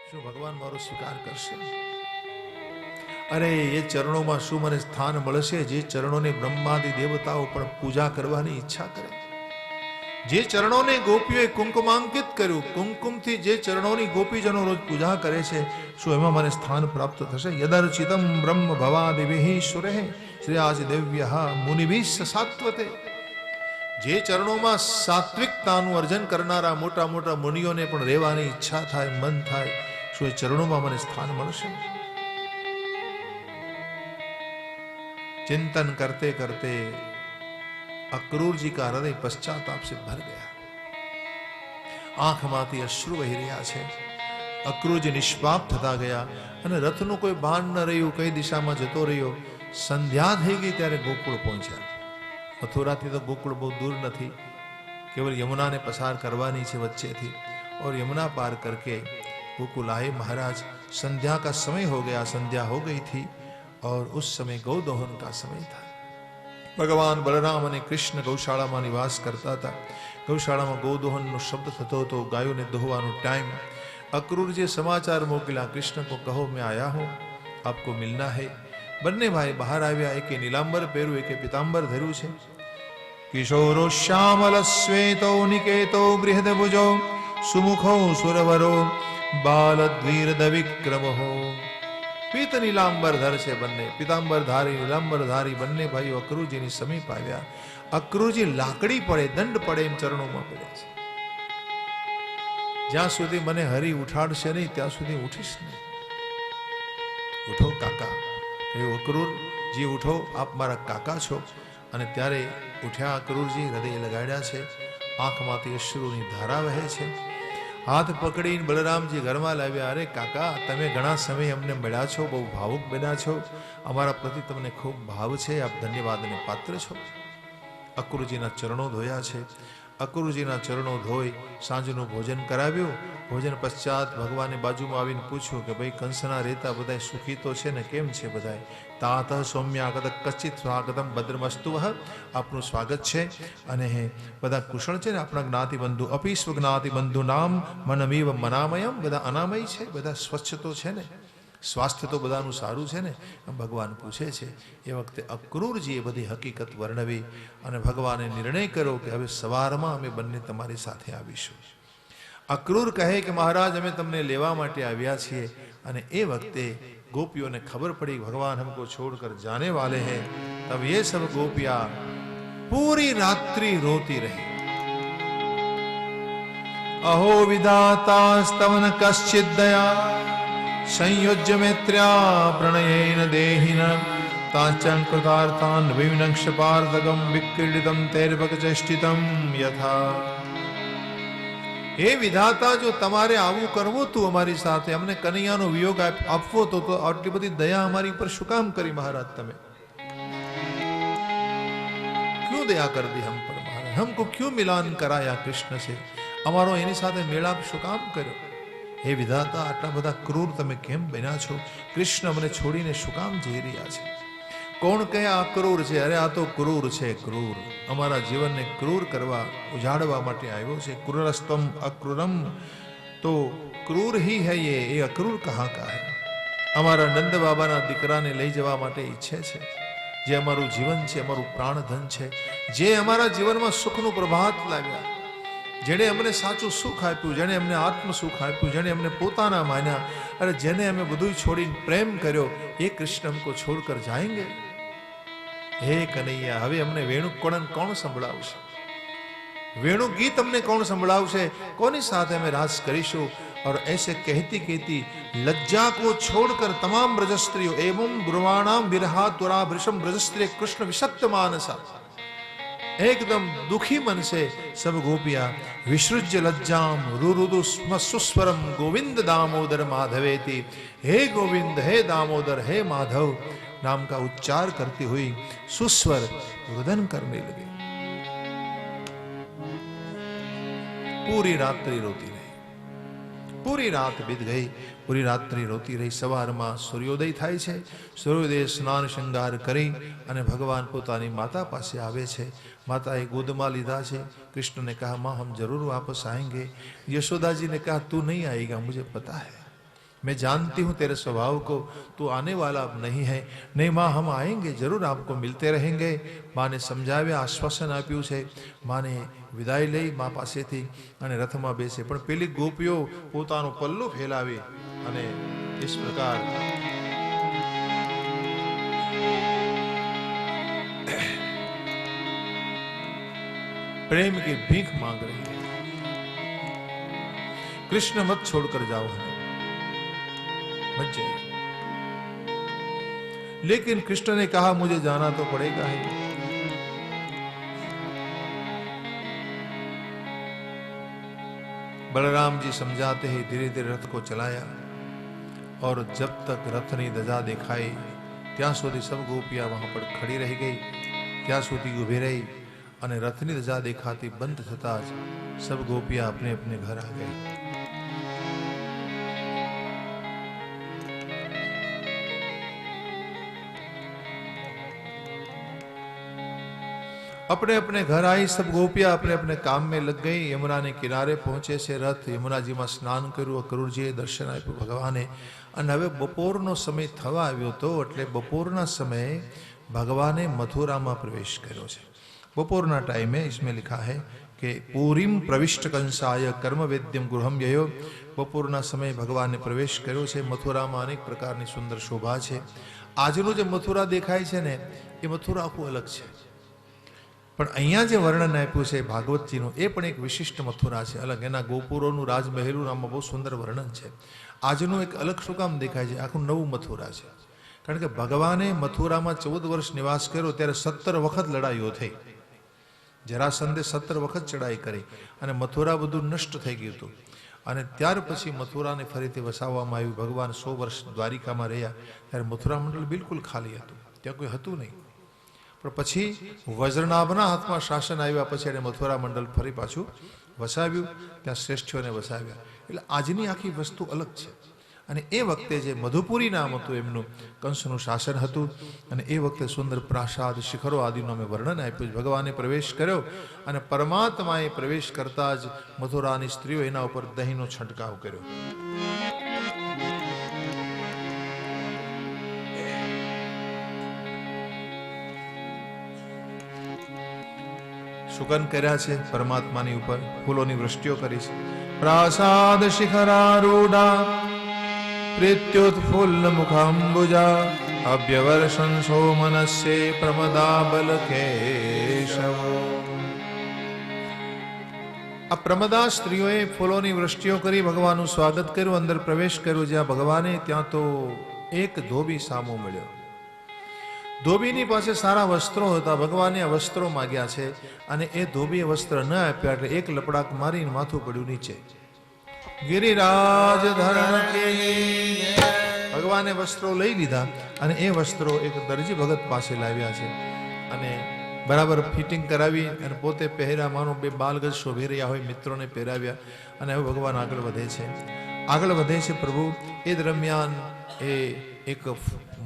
શું ભગવાન મારો સ્વીકાર કરશે? અરે એ ચરણોમાં શું મને સ્થાન મળશે જે ચરણોને બ્રહ્માદિ દેવતાઓ પણ પૂજા કરવાની ઈચ્છા કરે, જે ચરણોને ગોપીઓએ કુંકુમાંકિત કર્યું, કુંકુમથી જે ચરણોની ગોપીજનો રોજ પૂજા કરે છે, શું એમાં મને સ્થાન પ્રાપ્ત થશે? યદર્ચિતમ બ્રહ્મ ભવાદિભિઃ સુરેઃ શ્રેયાસ દિવ્યઃ મુનિભિઃ સાત્વતે. જે ચરણોમાં સાત્વિકતાનું અર્જન કરનારા મોટા મોટા મુનિઓને પણ રહેવાની ઈચ્છા થાય, મન થાય, શું એ ચરણોમાં મને સ્થાન મળશે? चिंतन करते करते अक्रूर जी का हृदय पश्चाताप से भर गया, आंखમાંથી અશ્રુ વહી રહ્યા છે. અક્રૂરજી નિષ્પાપ થતા ગયા અને રથનું કોઈ ભાન ન રહ્યું, કઈ દિશામાં જતો રહ્યો. સંધ્યા થઈ ગઈ ત્યારે ગોકુળ પહોંચ્યા. મથુરાથી તો ગોકુળ બહુ દૂર નથી, केवल यमुना ने पसार करवानी છે વચ્ચેથી, और यमुना पार करके गोकुल आए महाराज. संध्या का समय हो गया, संध्या हो गई थी और उस समय गौदोहन का समय था. भगवान बलराम અને કૃષ્ણ ગૌશાળામાં નિવાસ કરતા હતા. ગૌશાળામાં ગૌદોહનનો શબ્દ થતો હતો, ગાયોને દોહવાનો ટાઈમ. અક્રૂરજીએ સમાચાર મોકલ્યા, कृष्ण को कहो मैं आया हूँ, आपको मिलना है. બંને ભાઈ બહાર આવ્યા. એકે નીલાંબર પહેર્યું, એકે પિતાંબર ધર્યું છે. કિશોરો શ્યામલ શ્વેતો નિકેતો બૃહદભુજો સુમુખો સુરવરો બાલદ્વીરદ વિક્રમો. પીત નીલાંબર ધર છે બંને, પિતાંબર ધારી નીલાંબર ધારી બંને ભાઈઓ અક્રૂરજીની સમીપ આવ્યા. અક્રૂરજી લાકડી પડે, દંડ પડે એમ ચરણોમાં પડ્યા છે. જ્યાં સુધી મને હરી ઉઠાડશે નહીં ત્યાં સુધી ઉઠીશ નહીં. ઉઠો કાકા, એવું અક્રૂરજી ઉઠો, આપ મારા કાકા છો. અને ત્યારે ઉઠ્યા અક્રૂરજી, હૃદય લગાડ્યા છે, આંખમાંથી અશ્રુની ધારા વહે છે. હાથ પકડીને બલરામજી ઘરમાં લાવ્યા. અરે કાકા, તમે ઘણા સમય અમને મળ્યા છો, બહુ ભાવુક બન્યા છો, અમારા પ્રતિ તમને ખૂબ ભાવ છે, આપ ધન્યવાદને પાત્ર છો. અક્રૂરજીના ચરણો ધોયા છે. અક્રૂરજીના ચરણો ધોઈ સાંજનું ભોજન કરાવ્યું. ભોજન પશ્ચાત ભગવાને બાજુમાં આવીને પૂછ્યું કે ભાઈ કંસના રહેતા બધા સુખી તો છે ને, કેમ છે બધા? તાત સૌમ્યાગત કચ્છિત સ્વાગતમ ભદ્રમસ્તુ. આપનું સ્વાગત છે અને બધા કુશળ છે ને? આપણા જ્ઞાતિબંધુ અપી સ્વજ્ઞાતિબંધુ નામ મનમીવ મનામયમ, બધા અનામય છે, બધા સ્વચ્છ તો છે ને, સ્વાસ્થ્ય તો બધાનું સારું છે ને? ભગવાન પૂછે છે. એ વખતે અક્રૂરજીએ બધી હકીકત વર્ણવી અને ભગવાને નિર્ણય કર્યો કે હવે સવારમાં અમે બંને તમારી સાથે આવીશું. અક્રૂર કહે કે મહારાજ અમે તમને લેવા માટે આવ્યા છીએ. અને એ વખતે गोपियों ने खबर पड़ी भगवान हमको छोड़कर जाने वाले हैं. तब ये सब गोपियां पूरी रात्रि रोती रही. अहो विधाता स्तवन कश्चित दया संयोज्य मैत्र्या प्रणयेन देहिन तांचं कृतार्थान विविनक्षपार्थकं विक्रीडितं तैर्भकचेष्टितं यथा. हे विधाता, जो તમારે આવું કરવું તું અમારી સાથે, અમને કનૈયાનો વિયોગ આપવો તો આટલી બધી દયા અમારી પર શું કામ કરી મહારાજ? તમે क्यों दया कर दी हम पर महाराज? हमको क्यों मिलान कराया कृष्ण से? અમારો એની સાથે મેળાપ શું કામ કર્યો? હે વિધાતા, આટલા બધા ક્રૂર તમે કેમ બન્યા છો? કૃષ્ણ અમને છોડીને શું કામ જઈ રહ્યા છે? કોણ કહે આ ક્રૂર છે? અરે આ તો ક્રૂર છે, ક્રૂર. અમારા જીવનને ક્રૂર કરવા, ઉજાડવા માટે આવ્યો છે. ક્રૂરસ્તમ અક્રૂરમ, તો ક્રૂર ही है ये અક્રૂર कहाँ का है? અમારા નંદ બાબાના દીકરાને લઈ જવા માટે ઈચ્છે છે. જે અમારું જીવન છે, અમારું પ્રાણધન છે, જે અમારા જીવનમાં સુખનું પ્રભાત લાવ્યા, જેણે અમને સાચું સુખ આપ્યું, જેણે અમને આત્મ સુખ આપ્યું, જેણે અમને પોતાના માન્યા, અરે જેને અમે બધું છોડીને પ્રેમ કર્યો, એ કૃષ્ણ हमको छोड़कर जाएंगे? હે કનૈયા, હવે અમને વેણુકોણન કોણ સંભળાવશે? વેણુ ગીત અમને કોણ સંભળાવશે? કોની સાથે અમે રાસ કરીશું? और ऐसे कहती कहती लज्जा को छोड़कर तमाम ब्रजस्त्रियों एवं ब्रुवाणाम विरहा तुरा वृषम ब्रजस्त्रिय कृष्ण विषक्त मानसा, एकदम दुखी मन से सब गोपियां विसृज्य लज्जाम रुरुदु सुस्वरम गोविंद दामोदर माधवेति, हे गोविंद, हे दामोदर, हे माधव नाम का उच्चार करती हुई सुस्वर रुदन करने लगी. पूरी रात्रि रोती रही. पूरी रात बीत गई. पूरी रात्रि रोती रही. સવારમાં સૂર્યોદય થાય છે. સૂર્યોદય સ્નાન શૃંગાર કરી અને ભગવાન પોતાની માતા પાસે આવે છે. માતાએ ગોદમાં લીધા છે. कृष्ण ने कहा माँ हम जरूर वापस आएंगे. यशोदा जी ने कहा तू नहीं आएगा, मुझे पता है. मैं जानती हूं तेरे स्वभाव को, तू आने वाला अब नहीं है. नहीं माँ, हम आएंगे, जरूर आपको मिलते रहेंगे. માને સમજાવ્યા, આશ્વાસન આપ્યું છે. માને વિદાય લઈ મા પાસેથી અને રથમાં બેસે. પણ પેલી ગોપીઓ પોતાનું પલ્લું ફેલાવી અને इस प्रकार प्रेम की भीख मांग रही है. कृष्ण मत छोड़कर जाओ हमें, मत जाइए. लेकिन कृष्ण ने कहा मुझे जाना तो पड़ेगा ही. बलराम जी समझाते ही धीरे धीरे रथ को चलाया और जब तक रथनी धजा देखाई ત્યાં સુધી सब गोपियां वहां पर खड़ी रह गई. ત્યાં સુધી ઊભી રહી અને રથની ધજા દેખાતી બંધ થતા જ सब गोपियां अपने अपने घर आ गई. अपने अपने घर आई सब गोपियां अपने अपने काम में लग गई. यमुना ने किनारे पहुंचे से रथ यमुनाजी में स्नान कर्યું, અક્રૂરજીએ દર્શન આપ્યું ભગવાને. અને હવે બપોરનો સમય થવા આવ્યો હતો એટલે બપોરના સમયે ભગવાને મથુરામાં પ્રવેશ કર્યો છે. બપોરના ટાઈમે इसमें लिखा है कि पूरीम प्रविष्ट कंसाय कर्म वेद्यम गृहम ययो. બપોરના સમયે ભગવાને પ્રવેશ કર્યો છે. મથુરામાં અનેક પ્રકારની સુંદર શોભા છે. આજનું જે મથુરા દેખાય છે ને એ મથુરા આખું અલગ છે. પણ અહીંયા જે વર્ણન આપ્યું છે ભાગવતજીનું એ પણ એક વિશિષ્ટ મથુરા છે, અલગ. એના ગોપુરોનું, રાજમહેલનું આમાં બહુ સુંદર વર્ણન છે. આજનું એક અલગ શું કામ દેખાય છે? આખું નવું મથુરા છે. કારણ કે ભગવાને મથુરામાં 14 વર્ષ નિવાસ કર્યો ત્યારે 17 વખત લડાઈઓ થઈ. જરાસંધે 17 વખત ચડાઈ કરી અને મથુરા બધું નષ્ટ થઈ ગયું હતું. અને ત્યાર પછી મથુરાને ફરીથી વસાવવામાં આવ્યું. ભગવાન 100 વર્ષ દ્વારિકામાં રહ્યા ત્યારે મથુરા મંડળ બિલકુલ ખાલી હતું, ત્યાં કોઈ હતું નહીં. પણ પછી વજ્રનાભના હાથમાં શાસન આવ્યા પછી એને મથુરા મંડળ ફરી પાછું વસાવ્યું, ત્યાં શ્રેષ્ઠીઓને વસાવ્યા. એટલે આજની આખી વસ્તુ અલગ છે. અને એ વખતે જે મધુપુરી નામ હતું એમનું, કંસનું શાસન હતું. અને એ વખતે સુંદર પ્રાસાદ, શિખરો આદિનું અમે વર્ણન આપ્યું. ભગવાને પ્રવેશ કર્યો અને પરમાત્માએ પ્રવેશ કરતા જ મથુરાની સ્ત્રીઓ એના ઉપર દહીંનો છંટકાવ કર્યો. સુગંધ કર્યા છે પરમાત્માની ઉપર, ફૂલોની વૃષ્ટિઓ કરી છે. પ્રાસાદ શિખરારૂઢા પ્રીત્યુત્ફુલ્લ મુખાંબુજા અભ્યવર્ષન સોમનસ્ય પ્રમદા બલ કેશવ. આ પ્રમદા સ્ત્રીઓએ ફૂલોની વૃષ્ટિઓ કરી ભગવાનનું સ્વાગત કર્યું, અંદર પ્રવેશ કર્યો. જ્યાં ભગવાને ત્યાં તો એક ધોબી સામો મળ્યો. ધોબીની પાસે સારા વસ્ત્રો હતા. ભગવાને આ વસ્ત્રો માગ્યા છે અને એ ધોબીએ વસ્ત્ર ન આપ્યા એટલે એક લપડાક મારીને માથું પડ્યું નીચે. ગિરિરાજ ધરણ કે ભગવાને વસ્ત્રો લઈ લીધા અને એ વસ્ત્રો એક દરજી ભગત પાસે લાવ્યા છે અને બરાબર ફિટિંગ કરાવી અને પોતે પહેર્યા. માનો 2 બાલગજ શોભી રહ્યા હોય, મિત્રોને પહેરાવ્યા અને હવે ભગવાન આગળ વધે છે. આગળ વધે છે પ્રભુ. એ દરમિયાન એ એક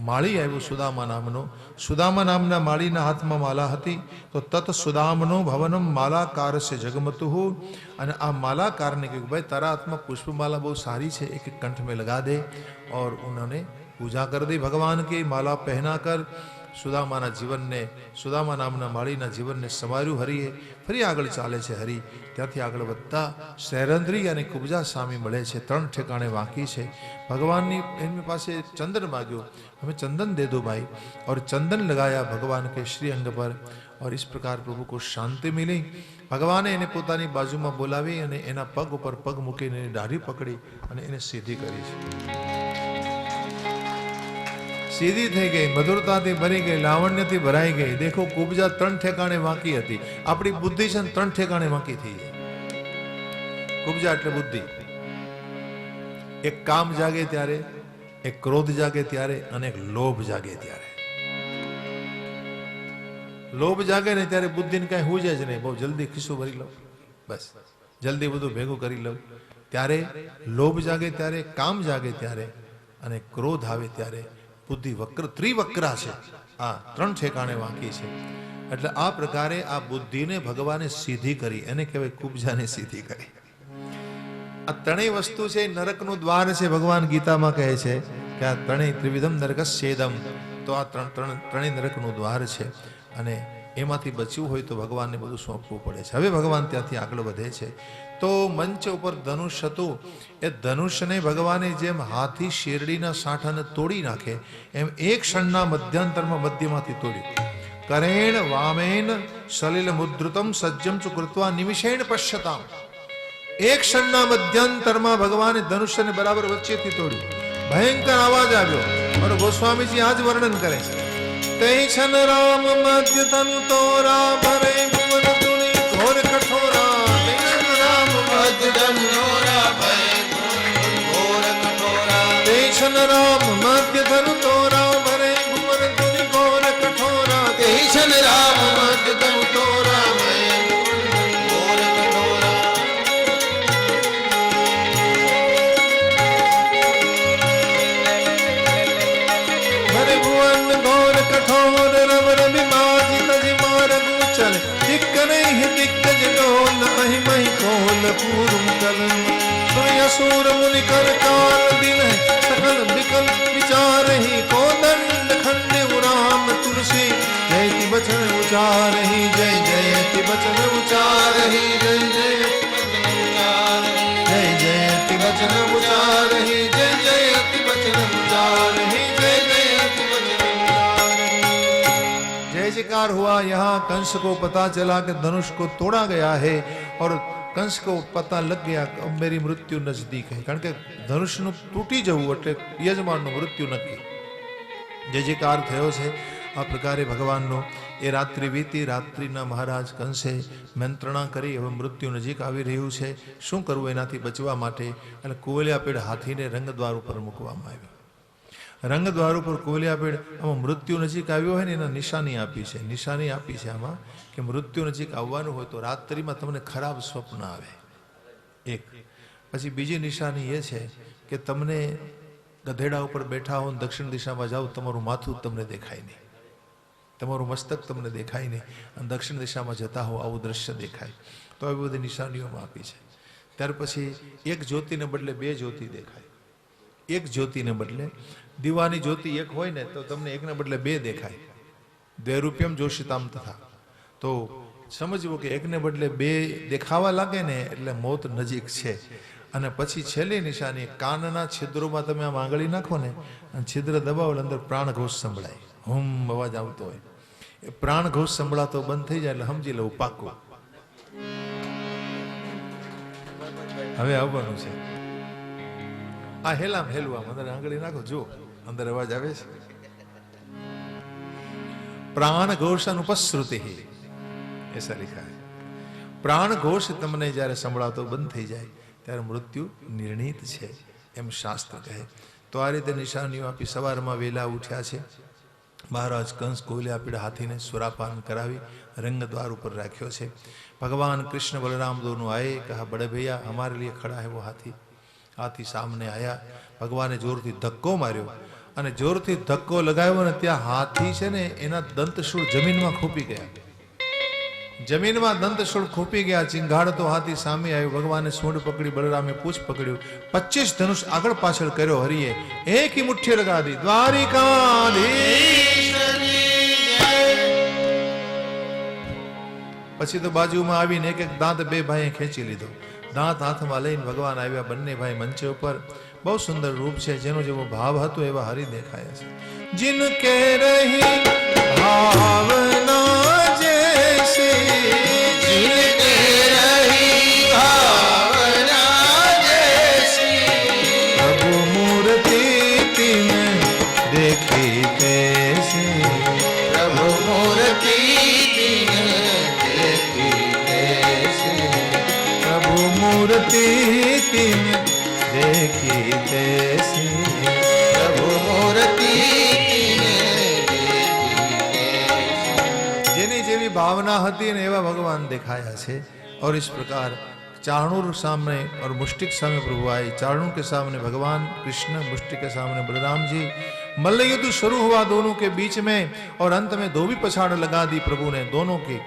માળી આવ્યો સુદામા નામનો. સુદામા નામના માળીના હાથમાં માલા હતી. તો તત સુદામનો ભવનમ માલાકાર સે જગમતુ. અને આ માલાકારને કહ્યું ભાઈ તારા હાથમાં પુષ્પમાલા બહુ સારી છે, एक कंठ में लगा दे. और उन्होंने पूजा कर दी भगवान की. माला पहना कर સુદામાના જીવનને, સુદામા નામના માળીના જીવનને સમાર્યું હરિએ. ફરી આગળ ચાલે છે હરિ. ત્યાંથી આગળ વધતા શૈરંદ્રી અને કુબજા સામે મળે છે. 3 ઠેકાણે વાંકી છે. ભગવાનની એમની પાસે ચંદન માગ્યો, हमें चंदन दे दो भाई. और चंदन लगाया भगवान के श्री अंग पर और इस प्रकार प्रभु को शांति मिली. भगवाने એને પોતાની બાજુમાં બોલાવી અને એના પગ ઉપર પગ મૂકીને એની દાઢી પકડી અને એને સીધી કરી છે. સીધી થઈ ગઈ, મધુરતાથી ભરી ગઈ, લાવણ્યથી ભરાઈ ગઈ. દેખો કુબજા 3 ઠેકાણે વાંકી હતી. આપણી બુદ્ધિ છે 3 ઠેકાણે વાંકી થઈ જાય. કુબજા એટલે બુદ્ધિ. એક કામ જાગે ત્યારે, એક ક્રોધ જાગે ત્યારે અને એક લોભ જાગે ત્યારે. લોભ જાગે ને ત્યારે બુદ્ધિને કઈ હુજે જ નહીં, બહુ જલ્દી ખિસ્સું ભરી લઉં, બસ જલ્દી બધું ભેગું કરી લઉં. ત્યારે લોભ જાગે ત્યારે, કામ જાગે ત્યારે અને ક્રોધ આવે ત્યારે બુદ્ધિ વક્ર, ત્રિવક્રા છે. આ 3 ઠેકાણે વાંકી છે. એટલે આ પ્રકારે આ બુદ્ધિને ભગવાને સીધી કરી, એને કહેવાય કુબજાને સીધી કરી. આ ત્રણેય વસ્તુ છે નરકનું દ્વાર છે. ભગવાન ગીતામાં કહે છે કે આ ત્રણેય ત્રિવિધમ નરકસ્યેદમ, તો આ ત્રણેય નરકનું દ્વાર છે અને એમાંથી બચવું હોય તો ભગવાનને બધું સોંપવું પડે છે. હવે ભગવાન ત્યાંથી આગળ વધે છે. તો મંચ ઉપર ધનુષ હતું, એ ધનુષને ભગવાને જેમ હાથી શેરડીના સાંઠાને તોડી નાખે એમ એક ક્ષણના મધ્યાંતરમાં મધ્યમાંથી તોડ્યું. કરેણ વામેન સલિલ મુદ્રુતમ સજ્જમ ચુ કૃત્વા નિમિષેણ પશ્યતામ. એક ક્ષણના મધ્યાંતરમાં ભગવાને ધનુષ્યને બરાબર વચ્ચેથી તોડ્યું. ભયંકર અવાજ આવ્યો. અને ગોસ્વામીજી આ જ વર્ણન કરે છે. તે છન રામ મધ્ય તનુ તોરા ભરે ભુવન તુની ઘોર કઠોરા. તે છન રામ મધ્ય તનુ તોરા ભરે ઘોર કઠોરા. તે છન રામ મધ્ય તનુ તોરા ભરે ભુવન તુની ઘોર કઠોરા. તે છન રામ મધ્ય તનુ તોરા ભરે ઘોર કઠોરા. ભરે ભુવન ઘોર કઠોર રવ રવિ માજી તજ મારગ ચલ દિક્ક નહીં દિગ્ગજ ડોલ અહિ મહિ કોલ પૂરું કલમ. સુર મુનિ કર કાલ દિન સકલ વિકલ વિચાર ही कोदंड खंड राम तुलसी जयति बचन उचार ही जय जयति बचन उचार ही जय जयति बचन उचार ही जय जयति बचन उचार ही जय जयति बचन उचार ही. जय जयकार हुआ. यहाँ कंस को पता चला कि धनुष को तोड़ा गया है और कंस को पता लग गया अब मेरी मृत्यु नजदीक है. कारण કે ધનુષનું તૂટી જવું એટલે યજમાનનું મૃત્યુ નક્કી. જય જયકાર થયો છે. આ પ્રકારે ભગવાનનો એ રાત્રિ વીતી. રાત્રિના મહારાજ કંસે મંત્રણા કરી હવે મૃત્યુ નજીક આવી રહ્યું છે, શું કરવું એનાથી બચવા માટે. અને કુવલિયાપીડ હાથીને રંગદ્વાર ઉપર મૂકવામાં આવ્યો. રંગદ્વાર ઉપર કુવલિયાપીડ આમાં મૃત્યુ નજીક આવ્યો હોય ને એના નિશાની આપી છે. નિશાની આપી છે આમાં કે મૃત્યુ નજીક આવવાનું હોય તો રાત્રિમાં તમને ખરાબ સ્વપ્ન આવે એક. પછી બીજી નિશાની એ છે કે તમને ગધેડા ઉપર બેઠા હો દક્ષિણ દિશામાં જાઓ, તમારું માથું તમને દેખાય નહીં, તમારું મસ્તક તમને દેખાય નહીં, અને દક્ષિણ દિશામાં જતા હો આવું દ્રશ્ય દેખાય. તો આવી બધી નિશાનીઓમાં આપી છે. ત્યાર પછી એક જ્યોતિને બદલે બે જ્યોતિ દેખાય. એક જ્યોતિને બદલે દીવાની જ્યોતિ એક હોય ને તો તમને એકને બદલે બે દેખાય. 2 રૂપિયમ જોશિતામ તથા. તો સમજવું કે એકને બદલે બે દેખાવા લાગે ને એટલે મોત નજીક છે. અને પછી છેલ્લી નિશાની કાનના છિદ્રોમાં તમે આમ આંગળી નાખો ને અને છિદ્ર દબાવો અંદર પ્રાણઘોષ સંભળાય. હુમ અવાજ આવતો હોય. એ પ્રાણઘોષ સંભળાતો બંધ થઈ જાય એટલે સમજી લેવું પાકું હવે આવવાનું છે. આ હેલામ હેલું આમ અંદર આંગળી નાખો, જો અંદર અવાજ આવે છે. प्राण घोष अनुपश्रुति ऐसा लिखा है. प्राण घोष तमने જ્યારે સંભળાતો બંધ થઈ જાય ત્યારે મૃત્યુ નિર્ણિત છે એમ શાસ્ત્ર કહે. તો આ રીતે નિશાનીઓ આપી. સવારમાં વેલા ઉઠ્યા છે. મહારાજ કંસ કુવલિયાપીડ હાથીને સુરાપાન કરાવી रंगद्वार ऊपर राख्यो छे. भगवान कृष्ण बलराम दोनों आए, कहा बड़े भैया हमारे लिए खड़ा है वो हाथी. हाथी सामने आया. भगवाने जोरथी धक्को मार्यो અને જોરથી ધક્કો લગાવ્યો ને ત્યાં હાથી છે ને એના દંતશૂળ જમીનમાં ખૂપી ગયા. જમીનમાં દંતશૂળ ખૂપી ગયા. ચિંગાડતો હાથી સામે આવ્યો. ભગવાને સૂંઢ પકડી, બલરામે પૂછ પકડ્યું. 25 ધનુષ આગળ પાછળ કર્યો હરિએ. એક ही મુઠ્ઠી લગા દી. દ્વારિકાધીશ. પછી તો બાજુમાં આવીને એક એક દાંત બે ભાઈએ ખેંચી લીધો. દાંત હાથમાં લઈને ભગવાન આવ્યા. બંને ભાઈ મંચે ઉપર. बहुत सुंदर रूप से जेनो जेवो भाव हतो एवा हरि देखाया छे. जिनके रही भावना जैसी, जिनके रही भावना जैसी, प्रभु मूर्ति तिन देखी तैसी, प्रभु मूर्ति तिन देखी तैसी, प्रभु मूर्ति तिन देखी तैसी, प्रभु मूर्ति जेनी जेवी भावना हती ने एवा भगवान दिखाया छे. और इस प्रकार चाणूर सामने और मुष्टिक सामने प्रभु आए. चाणूर के सामने भगवान कृष्ण, मुष्टिक के सामने बलराम जी. मल्ल युद्ध शुरू हुआ दोनों के बीच में और अंत में धोबी पछाड़ लगा दी प्रभु ने. दोनों की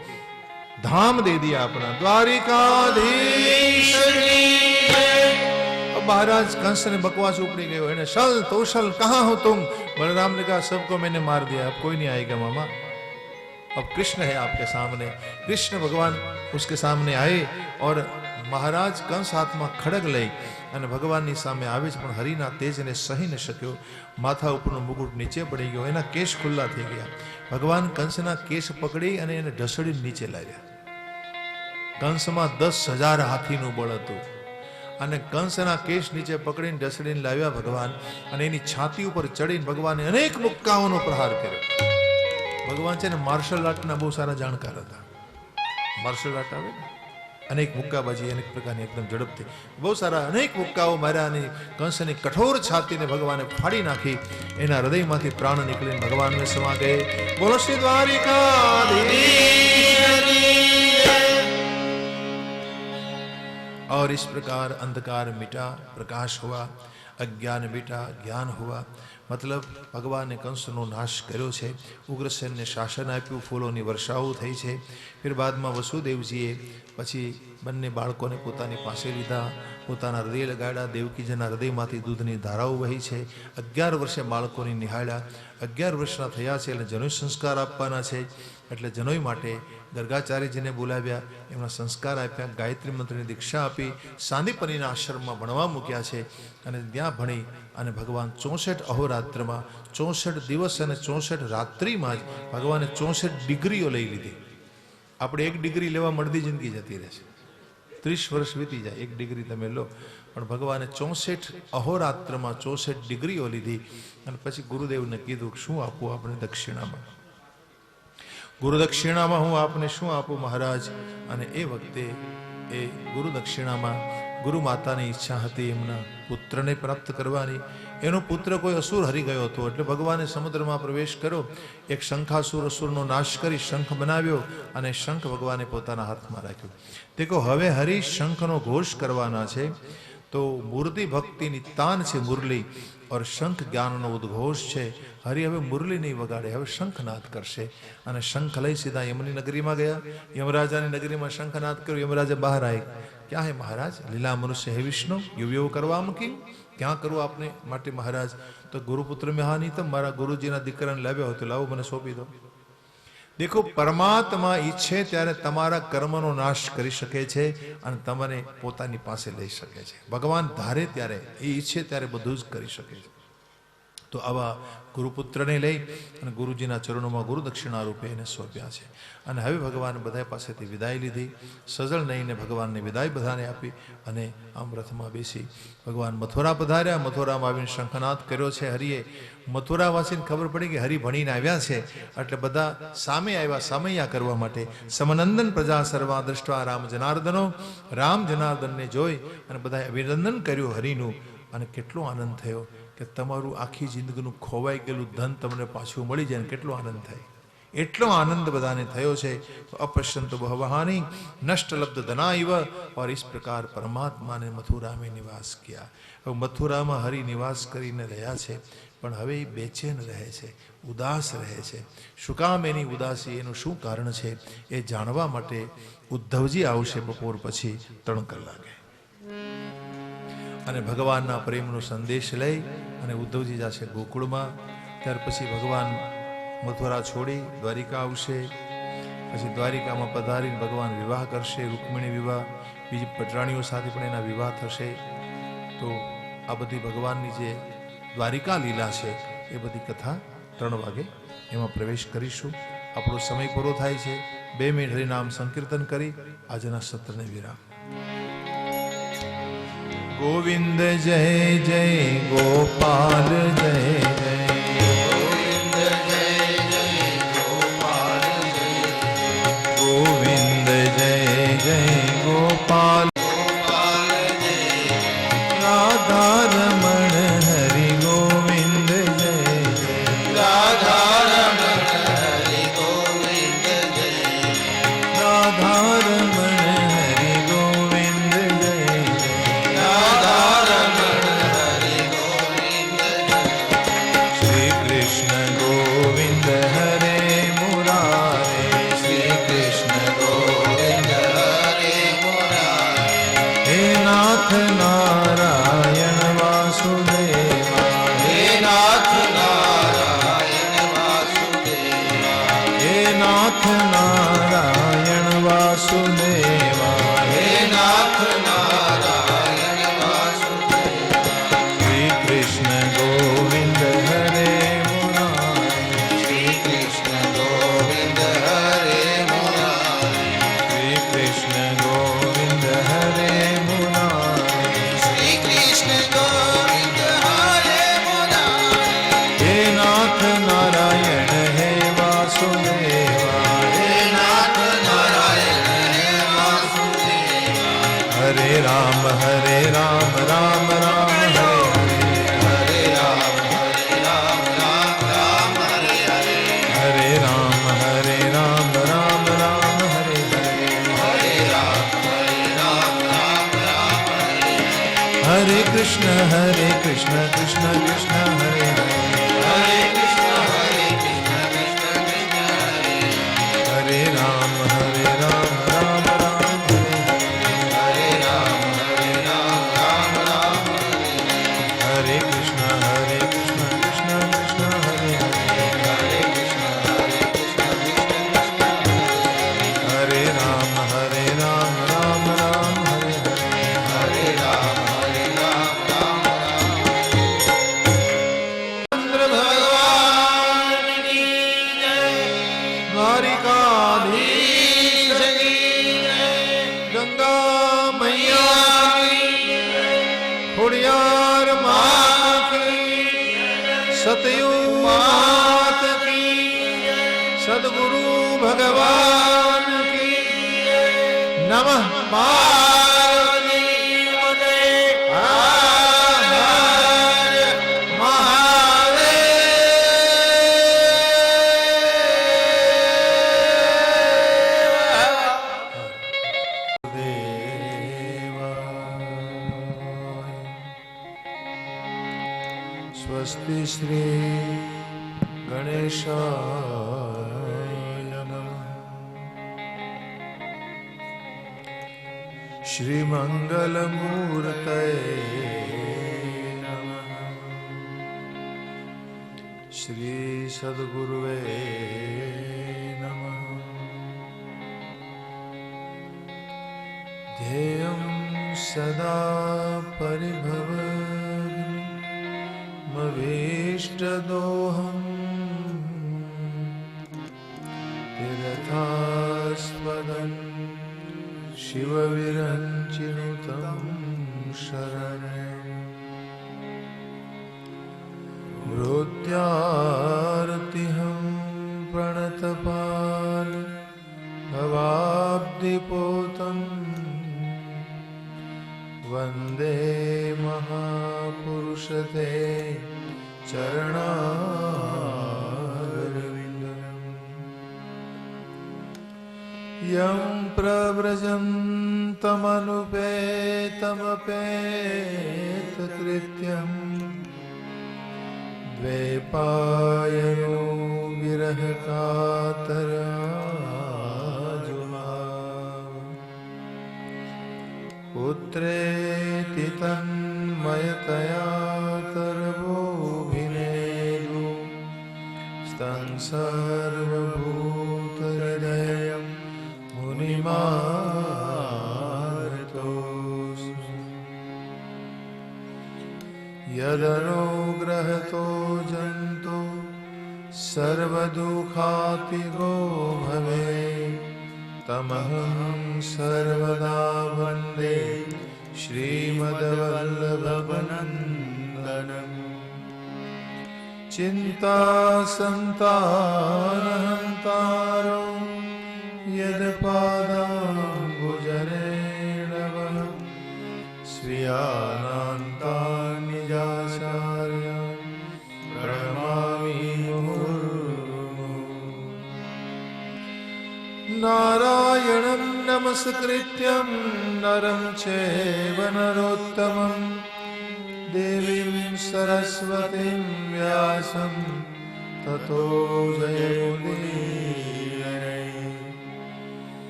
धाम दे दिया अपना. द्वारिकाधीश महाराज कंस ने बकवास उपड़ी गयो, इन्हें सल तोशल कहाँ हो तुम? बलराम ने कहा सबको मैंने मार दिया, अब कोई नहीं आएगा मामा, अब कृष्ण है आपके सामने। कृष्ण भगवान उसके सामने आए और महाराज कंस हाथમાં ખડગ લઈ અને ભગવાનની સામે આવે છે, પણ હરિના તેજને સહી ન શક્યો, માથા ઉપરનો મુકુટ નીચે પડી ગયો, એના કેશ ખુલ્લા થઈ ગયા। ભગવાન કંસના કેશ પકડી અને એને ઢસડીને નીચે લાવ્યા। કંસમાં 10,000 હાથીનું બળ હતું અને કંસના કેશ નીચે પકડીને ઢસડીને લાવ્યા ભગવાન, અને એની છાતી ઉપર ચડીને ભગવાને અનેક મુક્કાઓનો પ્રહાર કર્યો। ભગવાન છે ને માર્શલ આર્ટના બહુ સારા જાણકાર હતા। માર્શલ આર્ટ આવે ને, અનેક મુક્કાબાજી અનેક પ્રકારની એકદમ ઝડપથી બહુ સારા અનેક મુક્કાઓ માર્યા અને કંસની કઠોર છાતીને ભગવાને ફાડી નાખી। એના હૃદયમાંથી પ્રાણ નીકળીને ભગવાનને સમા ગયે। બોલો શ્રી દ્વારિકાધીશ। और इस प्रकार अंधकार मिटा, प्रकाश हुआ, अज्ञान मिटा, ज्ञान हुआ। मतलब भगवान ने कंसनो नाश कर्यो छे। उग्रसेन ने शासन आप्યું, ફૂલોની વર્ષાઓ થઈ છે। फिर બાદમાં વસુદેવજીએ પછી બંને બાળકોને પોતાની પાસે લીધા, પોતાના હૃદય લગાડ્યા। દેવકીજીના હૃદયમાંથી દૂધની ધારાઓ વહી છે। 11 વર્ષે બાળકોને નિહાળ્યા। 11 વર્ષના થયા છે એટલે જનોઈ સંસ્કાર આપવાના છે, એટલે જનોઈ માટે ગર્ગાચાર્યજીને બોલાવ્યા, એમના સંસ્કાર આપ્યા, ગાયત્રી મંત્રની દીક્ષા આપી, સાંદીપનીના આશ્રમમાં ભણવા મૂક્યા છે અને ત્યાં ભણી અને ભગવાન 64 અહોરાત્રમાં 64 દિવસ અને 64 રાત્રિમાં જ ભગવાને 64 ડિગ્રીઓ લઈ લીધી। આપણે 1 ડિગ્રી લેવા મળતી જિંદગી જતી રહેશે, 30 વર્ષ વીતી જાય, 1 ડિગ્રી તમે લો, પણ ભગવાને 64 અહોરાત્રમાં 64 ડિગ્રીઓ લીધી અને પછી ગુરુદેવને કીધું શું આપવું આપણે દક્ષિણામાં? ગુરુ દક્ષિણામાં હું આપને શું આપું મહારાજ? અને એ વખતે એ ગુરુ દક્ષિણામાં ગુરુ માતાની ઈચ્છા હતી એમના પુત્રને પ્રાપ્ત કરવાની। એનો પુત્ર કોઈ અસુર હરી ગયો હતો એટલે ભગવાને સમુદ્રમાં પ્રવેશ કર્યો, એક શંખાસુર અસુરનો નાશ કરી શંખ બનાવ્યો અને શંખ ભગવાને પોતાના હાથમાં રાખ્યો। દેખો હવે હરિ શંખનો ઘોષ કરવાના છે, તો મૂર્તિ ભક્તિની તાન છે મુરલી, और शंख ज्ञानનો ઉદ્ઘોષ છે। હરિ હવે મુરલી નહીં વગાડે, હવે શંખનાદ કરશે અને શંખ લઈ સીધા યમની નગરીમાં ગયા। યમરાજાની નગરીમાં શંખનાદ કર્યો। યમરાજા બહાર આવી, क्या है महाराज? लीला मनुष्य है विष्णु, युवयो करवाम की क्या करूँ आपने माटे महाराज? तो गुरुपुत्र में हाँ नहीं, तो मारा गुरुजीना दीकराने लाव्या हो तो लाવો મને સોંપી દો। देखो परमात्मा ઈચ્છે ત્યારે તમારા કર્મનો નાશ કરી શકે છે અને તમને પોતાની પાસે લઈ શકે છે। ભગવાન ધારે ત્યારે, એ ઈચ્છે ત્યારે બધું જ કરી શકે છે। તો આવા ગુરુપુત્રને લઈ અને ગુરુજીના ચરણોમાં ગુરુ દક્ષિણા રૂપે એને સોંપ્યા છે। અને હવે ભગવાન બધા પાસેથી વિદાય લીધી। સજળ નહીંને ભગવાનને વિદાય બધાને આપી અને આમ રથમાં બેસી ભગવાન મથુરા પધાર્યા। મથુરામાં આવીને શંખનાદ કર્યો છે હરિએ। મથુરાવાસીને ખબર પડી કે હરિ ભણીને આવ્યા છે એટલે બધા સામે આવ્યા સામૈયા કરવા માટે। સમનંદન પ્રજા સર્વા દ્રષ્ટવા રામ જનાર્દનો, રામ જનાર્દનને જોઈ અને બધાએ અભિનંદન કર્યું હરિનું। અને કેટલો આનંદ થયો કે તમારું આખી જિંદગીનું ખોવાઈ ગયેલું ધન તમને પાછું મળી જાય, કેટલો આનંદ થાય, એટલો આનંદ બધાને થયો છે। अपश्यंत बहवहानि नष्ट लब्ध धनाइव। और इस प्रकार परमात्मा ने मथुरा में निवास किया। હવે મથુરામાં હરિ નિવાસ કરીને રહ્યા છે, પણ હવે એ બેચેન રહે છે, ઉદાસ રહે છે। શું કામ એની ઉદાસી, એનું શું કારણ છે એ જાણવા માટે ઉદ્ધવજી આવશે બપોર પછી 3 કલાકે અને ભગવાનના પ્રેમનો સંદેશ લઈ અને ઉદ્ધવજી જશે ગોકુળમાં। ત્યાર પછી ભગવાન મથુરા છોડી દ્વારિકા આવશે। પછી દ્વારિકામાં પધારીને ભગવાન વિવાહ કરશે, રૂકમિણી વિવાહ, બીજી પટરાણીઓ સાથે પણ એના વિવાહ થશે। તો આ બધી ભગવાનની જે દ્વારિકા લીલા છે એ બધી કથા 3 વાગે એમાં પ્રવેશ કરીશું। આપણો સમય પૂરો થાય છે। 2 મિનિટ હરિનામ સંકીર્તન કરી આજના સત્રને વિરામ। गोविंद जय जय गोपाल जय जय, गोविंद जय जय गोपाल जय, गोविंद जय जय गोपाल गोपाल जय, राधा रमण हरि गोविंद जय जय, राधा रमण हरि गोविंद जय, राधा रमण हरि गोविंद जय जय, राधा रमण हरि गोविंद जय। कृष्ण कृष्ण कृष्ण हरे हरे, हरे कृष्ण कृष्ण कृष्ण हरे हरे, हरे राम राम राम हरे राम राम राम हरे, हरे कृष्ण कृष्ण कृष्ण हरे हरे, हरे कृष्ण कृष्ण कृष्ण हरे राम राम राम हरे हरे, हरे राम राम चंद्र भगवान की जय, द्वारिकाधीश की जय, गंगा मैया की जय, खुड़ियार मात की, सतयुग मात की, सद्गुरु भगवान की नमः। पार्वती पते हर हर महादेव। स्वस्ति श्री गणेशाय नमः। श्री मंगलमूर्तये नमः। श्री सद्गुरुवे नमः। ध्येयं सदा परिभवग्नमभीष्टदोहम् तीर्थास्पदं शिवविरञ्चिनुतं शरणं। हृद्यार्तिहं प्रणतपाल भवाब्धिपोतं वन्दे महापुरुषते चरणारविन्दम्। यं प्रव्रजन्तमनुपेतमपेतकृत्यं द्वैपायनो विरहकातराजुहाव। पुत्रेति तन्मयतया तरवोऽभिनेदु स्तं सर्वभूतहृदयं मुनिमानतोऽस्मि। यदनुग्रहतो जन्तो सर्वदुःखातिगो भवेत् तमहं सर्वदा वन्दे श्रीमद्वल्लभनन्दनम्। चिन्तासन्तानहन्तारो यत्पादाम्बुजरेणवः स्वीयानान्तान्निजाचार्यान् प्रणमामि मुहुर्मुहुः। नारायणं नमस्कृत्यं नरं चैव नरोत्तमं देवीं सरस्वतीं व्यासं ततो जयमुदीरये।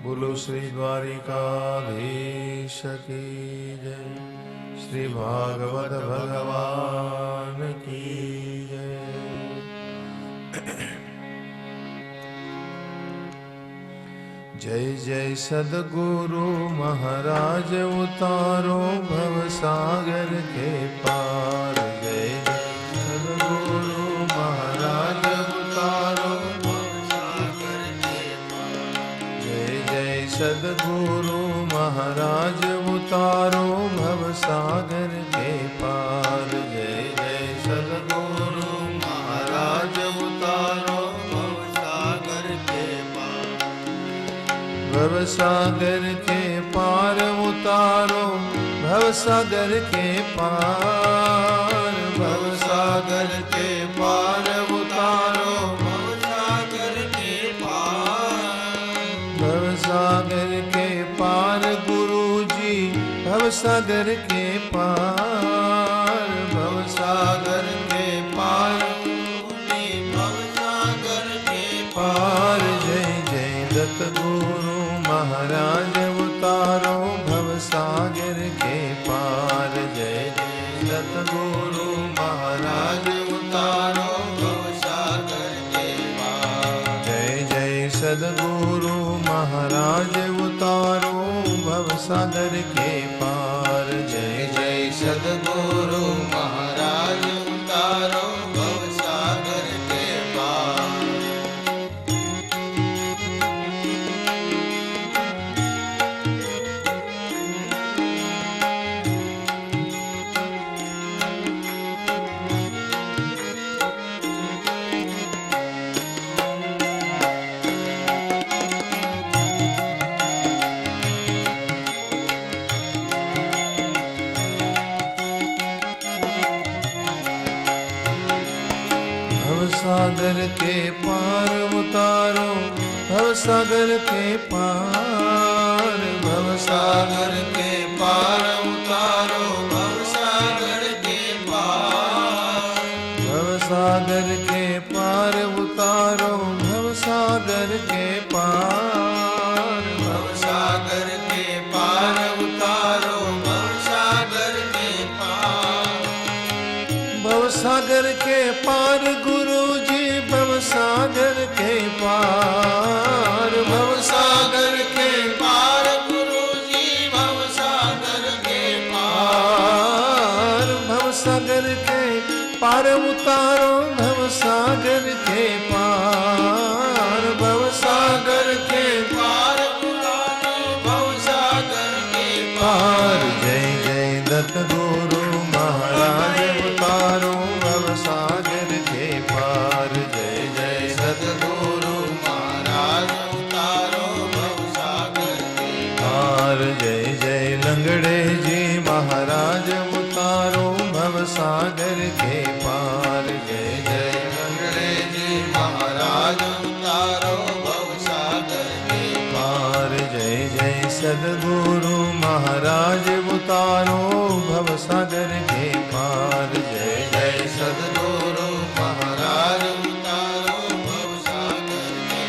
बोलो श्री द्वारिकाधीश की जय, श्री भागवत भगवान की जय। जय जय सद्गुरु महाराज उतारो भवसागर के पार। जय जय सद्गुरु महाराज उतारो भवसागर के पार। जय जय सद्गुरु महाराज उतारो भवसागर के पार। जय जय सद्गुरु महाराज उतारो भवसागर के पार। भवसागर के पार उतारो भवसागर के पार। भवसागर के पार उतारो भवसागर के पार। भवसागर के पार गुरु जी भवसागर के पार। सतगुरु महाराज उतारो भवसागर के पार। जय जय सदगुरु महाराज उतारो भवसागर के पार। जय जय सद्गुरु महाराज उतारो भवसागर के पार। भवसागर के पार उतारो भवसागर के पार। भवसागर के पार उतारो भवसागर के पार। भवसागर के पार उतारो भवसागर के पार। भवसागर के पार उतारो भवसागर के पार। भवसागर के पार गुरु जी भवसागर के पार। भवसागर के पार गुरु जी भवसागर के पार। भवसागर के पार उतारो भवसागर के पार। भवसागर के पार उतारो भवसागर के पार। जय जय दत्त गुरु महाराज उतारो भवसागर के पार। जय जय सद्गुरु महाराज उतारो भवसागर के पार। जय जय लंगड़े जी महाराज उतारो भवसागर के पार। जय जय लंगड़े जी महाराज उतारो भवसागर के पार। जय जय सदगुरु महाराज उतारो भवसागर के पार। जय जय सद्गुरु महाराज उतारो भवसागर के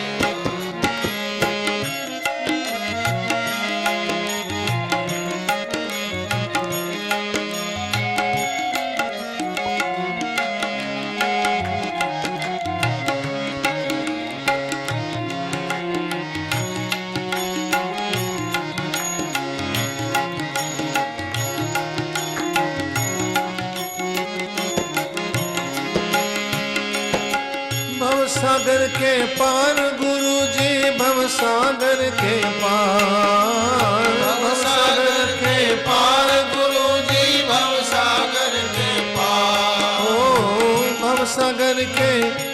भवसागर के पार गुरु जी भवसागर के पार। भवसागर के पार गुरु जी भवसागर के पार। ओ भवसागर के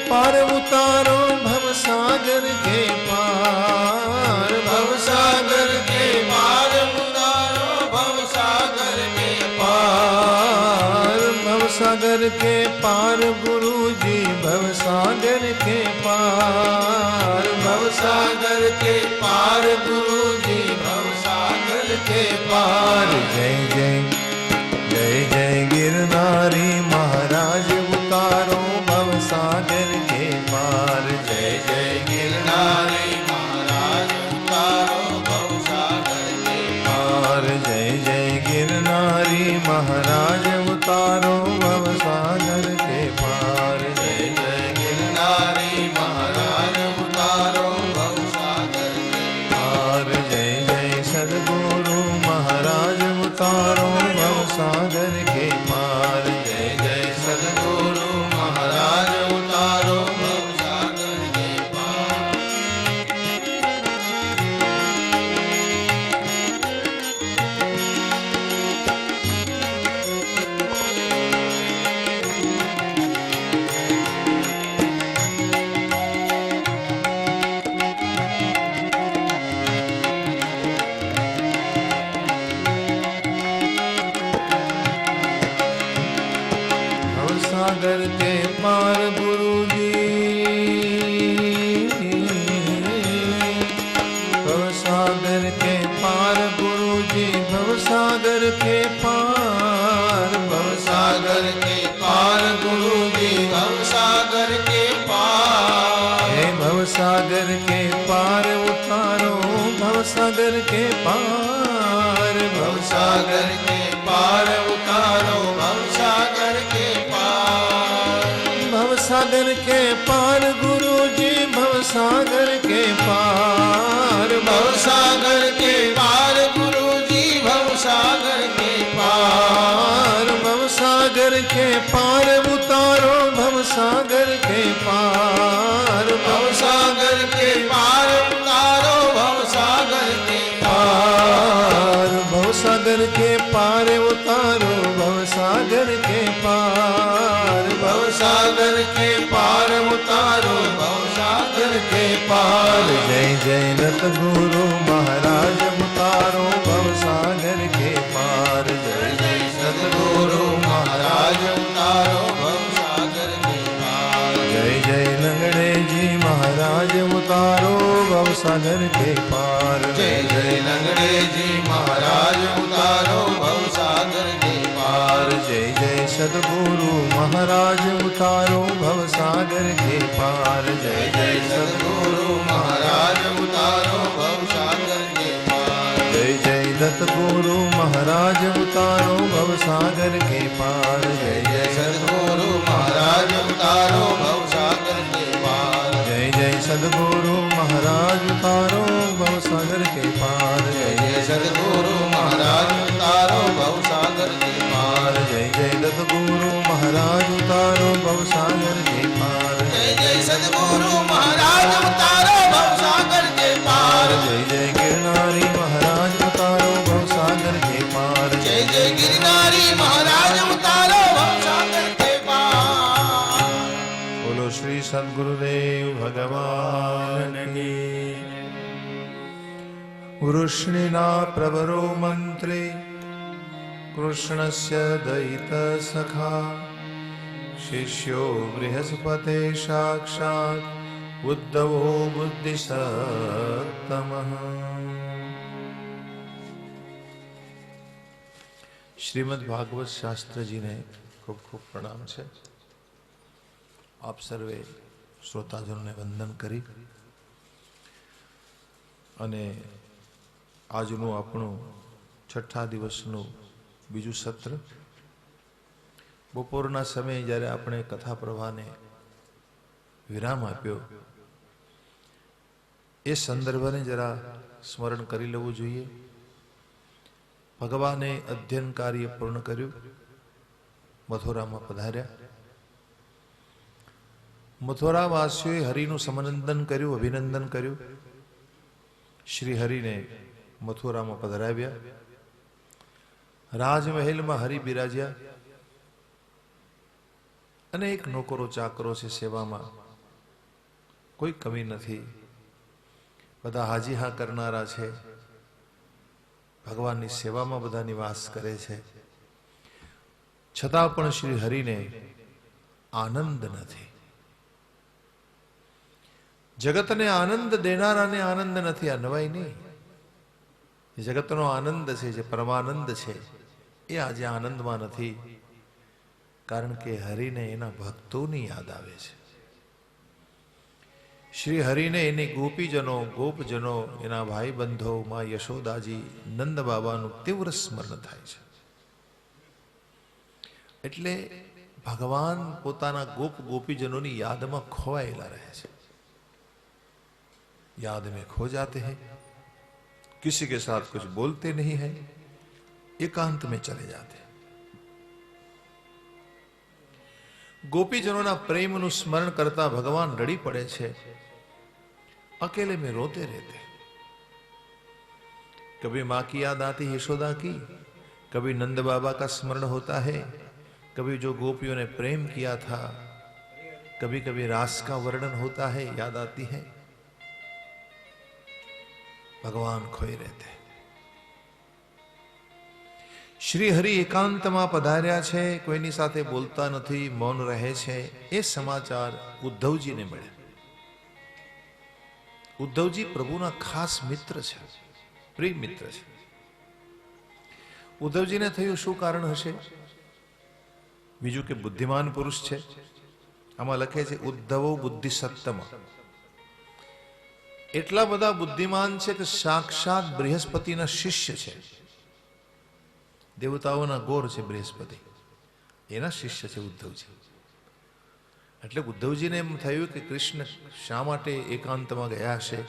पार उतारो भवसागर के पार। भवसागर के पार उतारो भवसागर के पार। भवसागर के पार गुरु जी भवसागर के पार। भवसागर के पार गुरु जी भवसागर के पार। पार। जय जय जय जय गिरनारी महाराज उतारो भवसागर के पार। जय जय गिरनारी महाराज उतारो भवसागर के पार। जय जय गिरनारी महाराज उतारो भवसागर के पार। जय जय गिरनारी महाराज उतारो भवसागर के पार। जय जय सदगुरु महाराज उतारो भवसागर के पार। जय जय सद्गुरु महाराज उतारो भवसागर के पार। भवसागर के पार गुरु जी भवसागर के पार गुरु जी भवसागर के पार। भवसागर के पार गुरु जी भवसागर के पार। हे भवसागर के पार उतारो भवसागर के पार। भवसागर के पार उतारो भवसागर के पार उतारो भवसागर के पार भवसागर के पार उतारो भवसागर के पार भवसागर के पार उतारो भवसागर के पार भवसागर के पार उतारो भवसागर के पार जय जय रत गुरु महाराज उतारो भवसागर के पार जय जय सद्गुरु महाराज उतारो भवसागर के पार जय जय लंगड़े जी महाराज उतारो भवसागर के पार जय जय लंगड़े जी महाराज उतारो भवसागर के पार जय जय सद्गुरु महाराज उतारो भवसागर के पार जय जय सद्गुरु महाराज उतारो भवसागर के पार जय जय दत्त गुरु महाराज उतारो भवसागर के पार जय जय सद्गुरु महाराज उतारो भवसागर के पार जय जय सद्गुरु महाराज उतारो भवसागर के पार जय जय सद्गुरु महाराज उतारो भवसागर के पार जय जय दत्त गुरु महाराज उतारो भवसागर के पार जय जय सद्गुरु महाराज उतारो भवसागर के पार जय जय गिरनारी महाराज उतारो भवसागर के पार जय जय गिरनारी महाराज उतारो भवसागर के पार बोलो श्री सद्गुरुदेव भगवान की वृष्णिना प्रवरो मंत्रे कृष्णस्य दयित सखा शिष्यो बृहस्पते साक्षात् उद्धवो बुद्धिसत्तमः। श्रीमद् भागवत शास्त्र जी ने खूब खूब प्रणाम છે। આપ સર્વે શ્રોતાજનોને વંદન કરી અને આજનું આપણું છઠ્ઠા દિવસનું બીજું સત્ર બપોરના સમયે જ્યારે આપણે કથા પ્રવાહને વિરામ આપ્યો એ સંદર્ભને જરા સ્મરણ કરી લેવું જોઈએ। ભગવાને અધ્યયન કાર્ય પૂર્ણ કર્યું, મથુરામાં પધાર્યા। મથુરાવાસીઓએ હરિનું સમનંદન કર્યું, અભિનંદન કર્યું। શ્રી હરિને મથુરામાં પધરાવ્યા। રાજમહેલમાં હરિ બિરાજ્યા। અનેક નોકરો ચાકરો છે સેવામાં, કોઈ કમી નથી, બધા હાજી હા કરનારા છે, ભગવાનની સેવામાં બધા નિવાસ કરે છે। છતાં પણ શ્રી હરિને આનંદ નથી। જગતને આનંદ દેનારાને આનંદ નથી, આ નવાઈ નહીં। જગતનો આનંદ છે, જે પરમાનંદ છે, એ આજે આનંદમાં નથી, કારણ કે હરિને એના ભક્તોની યાદ આવે છે। શ્રી હરિને એની ગોપીજનો, ગોપજનો, એના ભાઈ બંધો, માં યશોદાજી, નંદ બાબાનું તીવ્ર સ્મરણ થાય છે। એટલે ભગવાન પોતાના ગોપ ગોપીજનોની યાદમાં ખોવાયેલા રહે છે। याद में खो जाते हैं, किसी के साथ कुछ बोलते नहीं हैं, एकांत में चले जाते हैं। गोपीजनों प्रेमનું स्मरण करता भगवान रड़ी पड़े छे, अकेले में रोते रहते। कभी माँ की याद आती यशोदा की, कभी नंद बाबा का स्मरण होता है, कभी जो गोपियों ने प्रेम किया था, कभी कभी रास का वर्णन होता है, याद आती है। भगवान खोई रहते। श्री हरि एकांतમાં પધાર્યા છે, કોઈની સાથે બોલતા નથી, મૌન રહે છે। એ સમાચાર ઉદ્ધવજીને મળ્યા। ઉદ્ધવજી પ્રભુના ખાસ મિત્ર છે, પ્રિય મિત્ર છે। ઉદ્ધવજીને થયું શું કારણ હશે? બીજું કે બુદ્ધિમાન પુરુષ છે। આમાં લખે છે ઉદ્ધવો બુદ્ધિસત્તમ, એટલા બધા બુદ્ધિમાન છે કે સાક્ષાત બૃહસ્પતિના શિષ્ય છે। દેવતાઓના ગોર છે બૃહસ્પતિ, એના શિષ્ય છે ઉદ્ધવજી। એટલે ઉદ્ધવજીને એમ થયું કે કૃષ્ણ શા માટે એકાંતમાં ગયા હશે,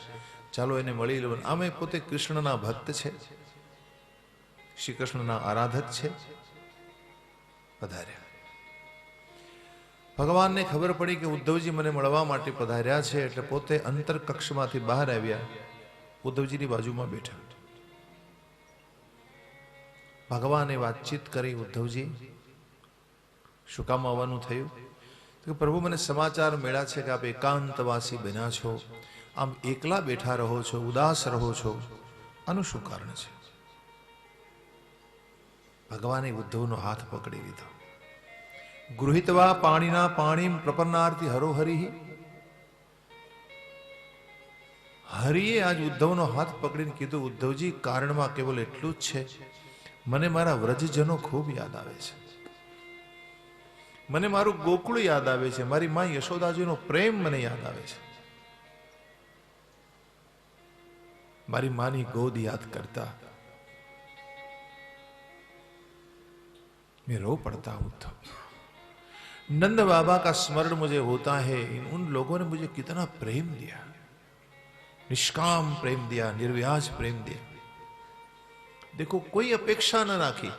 ચાલો એને મળી લો। આમે પોતે કૃષ્ણના ભક્ત છે, શ્રી કૃષ્ણના આરાધક છે। પધાર્યા। ભગવાનને ખબર પડી કે ઉદ્ધવજી મને મળવા માટે પધાર્યા છે એટલે પોતે અંતર કક્ષમાંથી બહાર આવ્યા, ઉદ્ધવજીની બાજુમાં બેઠા. ભગવાને વાતચીત કરી, ઉદ્ધવજી શું કામ આવવાનું થયું? તો પ્રભુ મને સમાચાર મળ્યા છે કે આપ એકાંતવાસી બન્યા છો, આમ એકલા બેઠા રહો છો, ઉદાસ રહો છો, આનું શું કારણ છે? ભગવાને ઉદ્ધવનો હાથ પકડી લીધો. ગૃહિતવા પાણીના પાણીમ પ્રપન્નાર્થી હરોહરિ. હરિએ આજ ઉદ્ધવનો હાથ પકડીને કીધું, ઉદ્ધવજી કારણમાં કેવલ એટલું જ છે, મને મારા વ્રજજનો ખૂબ યાદ આવે છે, મને મારું ગોકુળ યાદ આવે છે, મારી મા યશોદાજીનો પ્રેમ મને યાદ આવે છે, મારી માની ગોદ યાદ करता मैं रो पड़ता हूं. उद्धव, नंद बाबा का स्मरण मुझे होता है, उन लोगों ने मुझे कितना प्रेम दिया, निष्काम प्रेम दिया, निर्व्याज प्रेम दिया. देखो, कोई अपेक्षा न राखी,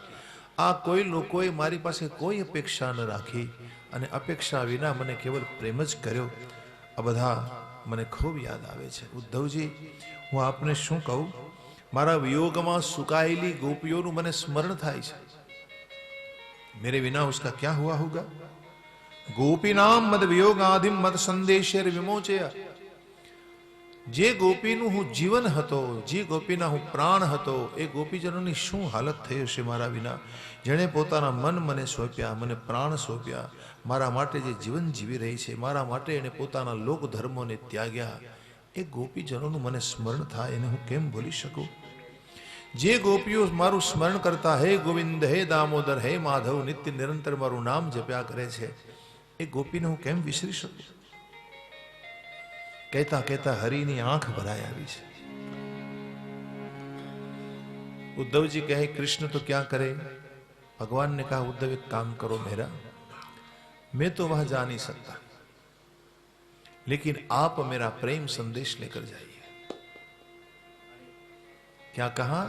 आ कोई लोगोए मारी पासे कोई अपेक्षा न राखी અને અપેક્ષા વિના મને કેવલ પ્રેમ જ કર્યો. આ બધા મને ખૂબ યાદ આવે છે. ઉદ્ધવજી, હું આપને શું કહું, મારા વિયોગમાં સુકાયેલી ગોપીઓનું મને સ્મરણ થાય છે. मेरे बिना उसका क्या हुआ होगा? गोपीनाम मद वियोगादिम मद संदेशेर विमोचया. જે ગોપીનું હું જીવન હતો, જે ગોપીના હું પ્રાણ હતો, એ ગોપીજનોની શું હાલત થઈ હશે મારા વિના? જેણે પોતાના મન મને સોંપ્યા, મને પ્રાણ સોંપ્યા, મારા માટે જે જીવન જીવી રહી છે, મારા માટે એણે પોતાના લોક ધર્મોને ત્યાગ્યા, એ ગોપીજનોનું મને સ્મરણ થાય, એને હું કેમ ભૂલી શકું? જે ગોપીઓ મારું સ્મરણ કરતા, હે ગોવિંદ, હે દામોદર, હે માધવ, નિત્ય નિરંતર મારું નામ જપ્યા કરે છે, એ ગોપીને હું કેમ વિસરી શકું? કહેતા કહેતા હરિની આંખ ભરાઈ આવી છે. उद्धव जी कहे, कृष्ण तो क्या करे? भगवान ने कहा, उद्धव एक काम करो मेरा, मैं तो वहां जा नहीं सकता, लेकिन आप मेरा प्रेम संदेश लेकर जाइए. क्या कहा?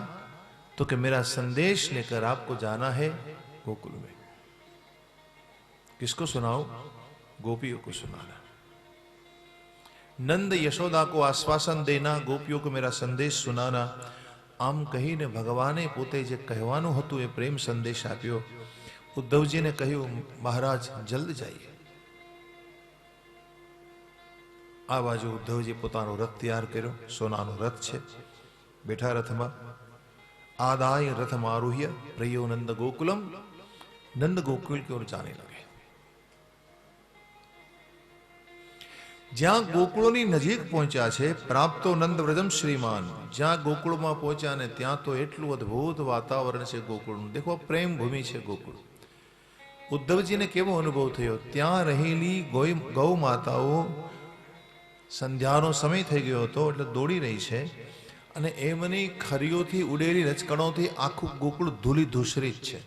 तो कि मेरा संदेश लेकर आपको जाना है गोकुल में. किसको सुनाओ? गोपियों को सुनाना. नंद यशोदा को आश्वासन देना, गोपियों को मेरा संदेश सुनाना. આમ કહીને ભગવાને પોતે જે કહેવાનું હતું એ પ્રેમ સંદેશ આપ્યો. ઉદ્ધવજીને કહ્યું, મહારાજ જલ્દ જઈએ. આ બાજુ ઉદ્ધવજી પોતાનો રથ તૈયાર કર્યો, સોનાનો રથ છે, બેઠા રથમાં. આદાય રથ આરુહ્ય પ્રયો નંદ ગોકુલમ. નંદ ગોકુલ की ओर जाने लगे. જ્યાં ગોકુળોની નજીક પહોંચ્યા છે, પ્રાપ્તો નંદ વ્રજમ શ્રીમાન. જ્યાં ગોકુળમાં પહોંચ્યા ને ત્યાં તો એટલું અદ્ભુત વાતાવરણ છે ગોકુળનું. દેખો, પ્રેમ ભૂમિ છે ગોકુળ. ઉદ્ધવજીને કેવો અનુભવ થયો? ત્યાં રહેલી ગૌ માતાઓ, સંધ્યાનો સમય થઈ ગયો હતો એટલે દોડી રહી છે, અને એમની ખરીઓથી ઉડેલી રચકણોથી આખું ગોકુળ ધૂલી ધૂસરી જ છે.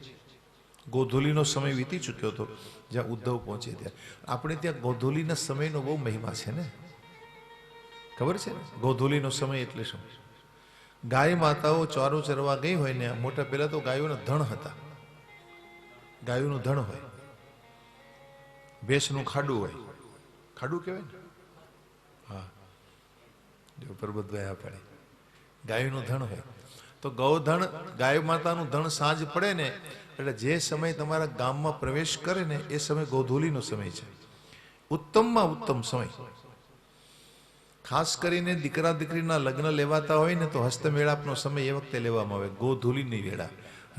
ગોધૂલીનો સમય વીતી ચૂક્યો હતો જ્યાં ઉદ્ધવ પહોંચે ત્યાં. આપણે ત્યાં ગોધૂલીના સમયનો બહુ મહિમા છે ને, ખબર છે? ગોધૂલીનો સમય એટલે શું? ગાય માતાઓ ચારો ચરવા ગઈ હોય ને, મોટા પહેલા તો ગાયોના ધણ હતા, ગાયોનું ધણ હોય, ભેંસનું ખાડું હોય, ખાડું કહેવાય ને, હા, જો પર્વત ગયા પડે, ગાયોનું ધણ હોય. તો ગૌધણ, ગાય માતાનું ધણ સાંજ પડે ને એટલે જે સમય તમારા ગામમાં પ્રવેશ કરે ને એ સમય ગોધૂલીનો સમય છે, ઉત્તમમાં ઉત્તમ સમય. ખાસ કરીને દીકરા દીકરીના લગ્ન લેવાતા હોય ને તો હસ્તમેળાપનો સમય એ વખતે લેવામાં આવે, ગોધૂલીની વેળા.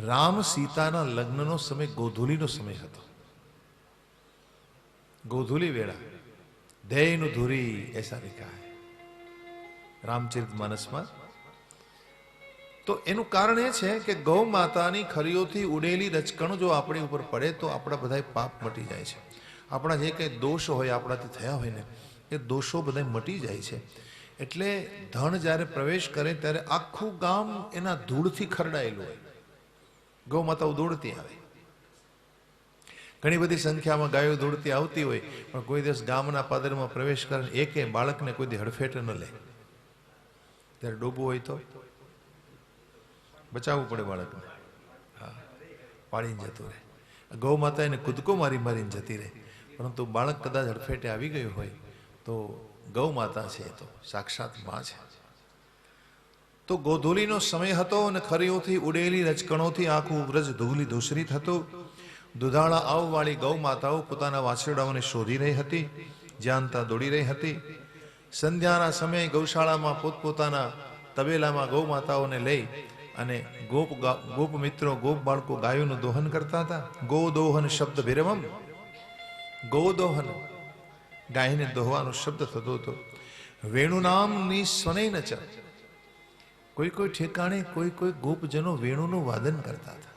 રામ સીતાના લગ્નનો સમય ગોધૂલીનો સમય હતો, ગોધૂલી વેળા. ધૈनु ધુરી એસા लिखा है रामचरित मानसમાં. તો એનું કારણ એ છે કે ગૌ માતાની ખરીઓથી ઉડેલી રચકણો જો આપણી ઉપર પડે તો આપણા બધા પાપ મટી જાય છે. આપણા જે કંઈ દોષ હોય આપણાથી થયા હોય ને એ દોષો બધા મટી જાય છે. એટલે ધણ જ્યારે પ્રવેશ કરે ત્યારે આખું ગામ એના ધૂળથી ખરડાયેલું હોય. ગૌ માતાઓ દોડતી આવે, ઘણી બધી સંખ્યામાં ગાયો દોડતી આવતી હોય, પણ કોઈ દિવસ ગામના પાદરમાં પ્રવેશ કરે એકે બાળકને કોઈ દી હડફેટ ન લે. ત્યારે ડોબું હોય તો બચાવવું પડે બાળકને, હા, પાડીને જતું રહે. ગૌ માતા એને કૂદકો મારી મારીને જતી રહે. પરંતુ બાળક કદાચ હડફેટે આવી ગયું હોય તો ગૌ માતા છે, તો સાક્ષાત માં છે. તો ગોધૂલીનો સમય હતો અને ખરીઓથી ઉડેલી રજકણોથી આખું વ્રજ ધૂલી ધૂસરિત હતું. દુધાળા આવવાળી ગૌ માતાઓ પોતાના વાછરડાઓને શોધી રહી હતી, જ્યાં ત્યાં દોડી રહી હતી. સંધ્યાના સમયે ગૌશાળામાં પોતપોતાના તબેલામાં ગૌ માતાઓને લઈ અને ગોપ મિત્રો ગોપ બાળકો ગાયોનું દોહન કરતા હતા. ગોદોહન શબ્દ ભિરમમ, ગોદોહન ગાયને દોહવાનો શબ્દ થતો હતો. વેણુ નામની સ્વનૈન ચ, કોઈ કોઈ ઠેકાણે કોઈ કોઈ ગોપજનો વેણુનું વાદન કરતા હતા,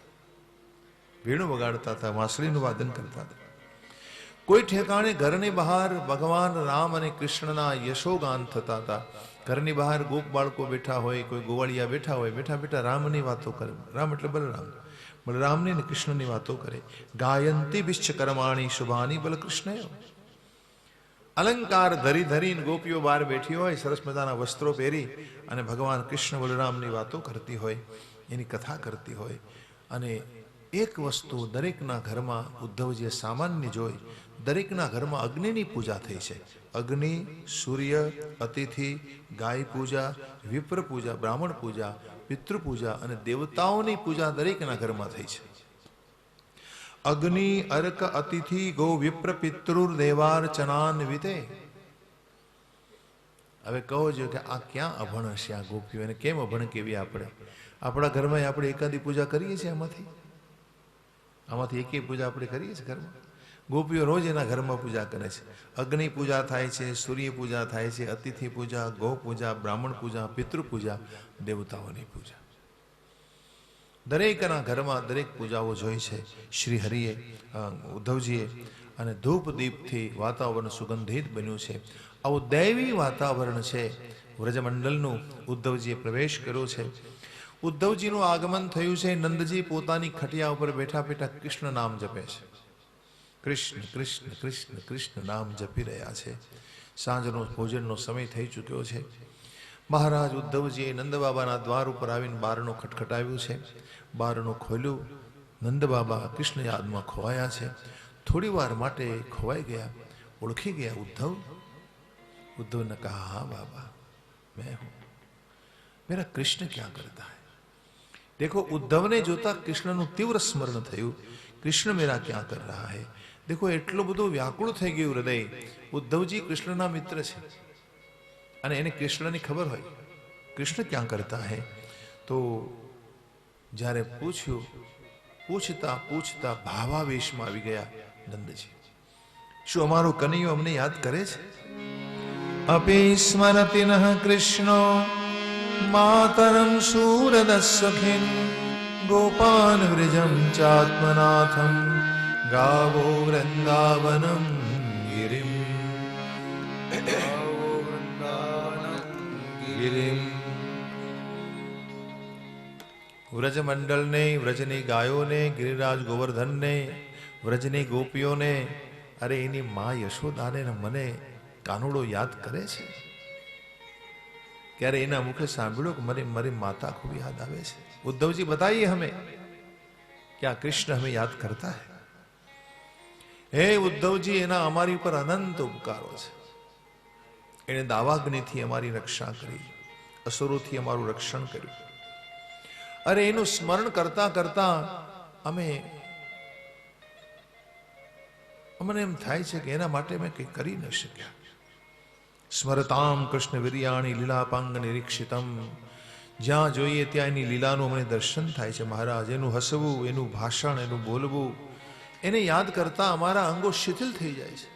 વેણુ વગાડતા હતા, વાંસળીનું વાદન કરતા હતા. કોઈ ઠેકાણે ઘરની બહાર ભગવાન રામ અને કૃષ્ણના યશોગાન થતા હતા. ઘરની બહાર ગોપ બાળકો બેઠા હોય, કોઈ ગોવાળિયા બેઠા હોય, બેઠા બેઠા રામની વાતો કરે. રામ એટલે બલરામ, બલરામની અને કૃષ્ણની વાતો કરે. ગાયંતી બિશ્ચ કર્માણી શુભાની બલકૃષ્ણ. અલંકાર ધરી ધરીને ગોપીઓ બહાર બેઠી હોય, સરસ મજાના વસ્ત્રો પહેરી અને ભગવાન કૃષ્ણ બલરામની વાતો કરતી હોય, એની કથા કરતી હોય. અને એક વસ્તુ દરેકના ઘરમાં ઉદ્ધવજીએ સામાન્ય જોઈ, દરેકના ઘરમાં અગ્નિની પૂજા થઈ છે. અગ્નિ, સૂર્ય, અતિથિ, ગાય પૂજા, વિપ્ર પૂજા, બ્રાહ્મણ પૂજા, પિતૃ પૂજા અને દેવતાઓની પૂજા દરેકના ઘરમાં થઈ છે. અગ્નિ, અર્ક, અતિથિ, ગો, વિપ્ર, પિતૃર, દેવાર્ચનાન વિતે. હવે કહો છો કે આ ક્યાં અભણ હશે આ ગોપીઓ, એને કેમ અભણ કેવી? આપણે આપણા ઘરમાં આપણે એકાદી પૂજા કરીએ છીએ, આમાંથી એકેય પૂજા આપણે કરીએ છીએ ઘરમાં? ગોપીઓ રોજ એના ઘરમાં પૂજા કરે છે. અગ્નિ પૂજા થાય છે, સૂર્ય પૂજા થાય છે, અતિથિ પૂજા, ગૌ પૂજા, બ્રાહ્મણ પૂજા, પિતૃ પૂજા, દેવતાઓની પૂજા. દરેકના ઘરમાં દરેક પૂજાઓ જોઈ છે શ્રી હરિએ, ઉદ્ધવજીએ. અને ધૂપ દીપથી વાતાવરણ સુગંધિત બન્યું છે. આવું દૈવી વાતાવરણ છે વ્રજમંડલનું. ઉદ્ધવજીએ પ્રવેશ કર્યો છે. ઉદ્ધવજીનું આગમન થયું છે. નંદજી પોતાની ખટિયા ઉપર બેઠા બેઠા કૃષ્ણ નામ જપે છે. કૃષ્ણ કૃષ્ણ કૃષ્ણ કૃષ્ણ નામ જપી રહ્યા છે. સાંજનો ભોજનનો સમય થઈ ચૂક્યો છે. મહારાજ ઉદ્ધવજીએ નંદબાબાના દ્વાર ઉપર આવીને બારણું ખટખટાવ્યું છે. બારણું ખોલ્યું. નંદબાબા કૃષ્ણ યાદમાં ખોવાયા છે. થોડી વાર માટે ખોવાઈ ગયા, ઓળખી ગયા ઉદ્ધવ. उद्धव ने कहा, हाँ बाबा मैं हूं, मेरा कृष्ण क्या करता है? देखो उद्धव ने जोता कृष्ण तीव्र स्मरण थયું, कृष्ण मेरा क्या कर रहा है? देखो એટલો બધો વ્યાકુળ થઈ ગયું હૃદય. ઉદ્ધવજી કૃષ્ણના મિત્ર છે અને એને કૃષ્ણની ખબર હોય કૃષ્ણ ક્યાં કરતા હે. તો જ્યારે પૂછ્યું, પૂછતા પૂછતા ભાવાવેશમાં આવી ગયા નંદજી. શું અમારો કનૈયો અમને યાદ કરે છે? अपि स्मरति नः कृष्णो मातरं शूरदस्सखिं गोपान् व्रजं चात्मनाथं गावो वृन्दावनं गिरिं गिरिं. વ્રજમંડળને, વ્રજની ગાયોને, ગિરિરાજ ગોવર્ધનને, વ્રજની ગોપીઓને, અરે એની મા યશોદાને મને કાનુડો યાદ કરે છે. ક્યારે એના મુખે સાંભળ્યું કે મને મારી માતા ખૂબ યાદ આવે છે. ઉદ્ધવજી बताइए हमें क्या कृष्ण हमें याद करता है? હે ઉદ્ધવજી, એના અમારી ઉપર અનંત ઉપકારો છે. એને દાવાગ્નિથી અમારી રક્ષા કરી, અસુરોથી અમારું રક્ષણ કર્યું. અરે એનું સ્મરણ કરતા કરતા અમને એમ થાય છે કે એના માટે મેં કંઈ કરી ન શક્યા. સ્મરતામ કૃષ્ણ વીર્યાણી લીલાપાંગ નિરીક્ષિતમ. જ્યાં જોઈએ ત્યાં એની લીલાનું અમને દર્શન થાય છે મહારાજ. એનું હસવું, એનું ભાષણ, એનું બોલવું, એને યાદ કરતા અમારા અંગો શિથિલ થઈ જાય છે.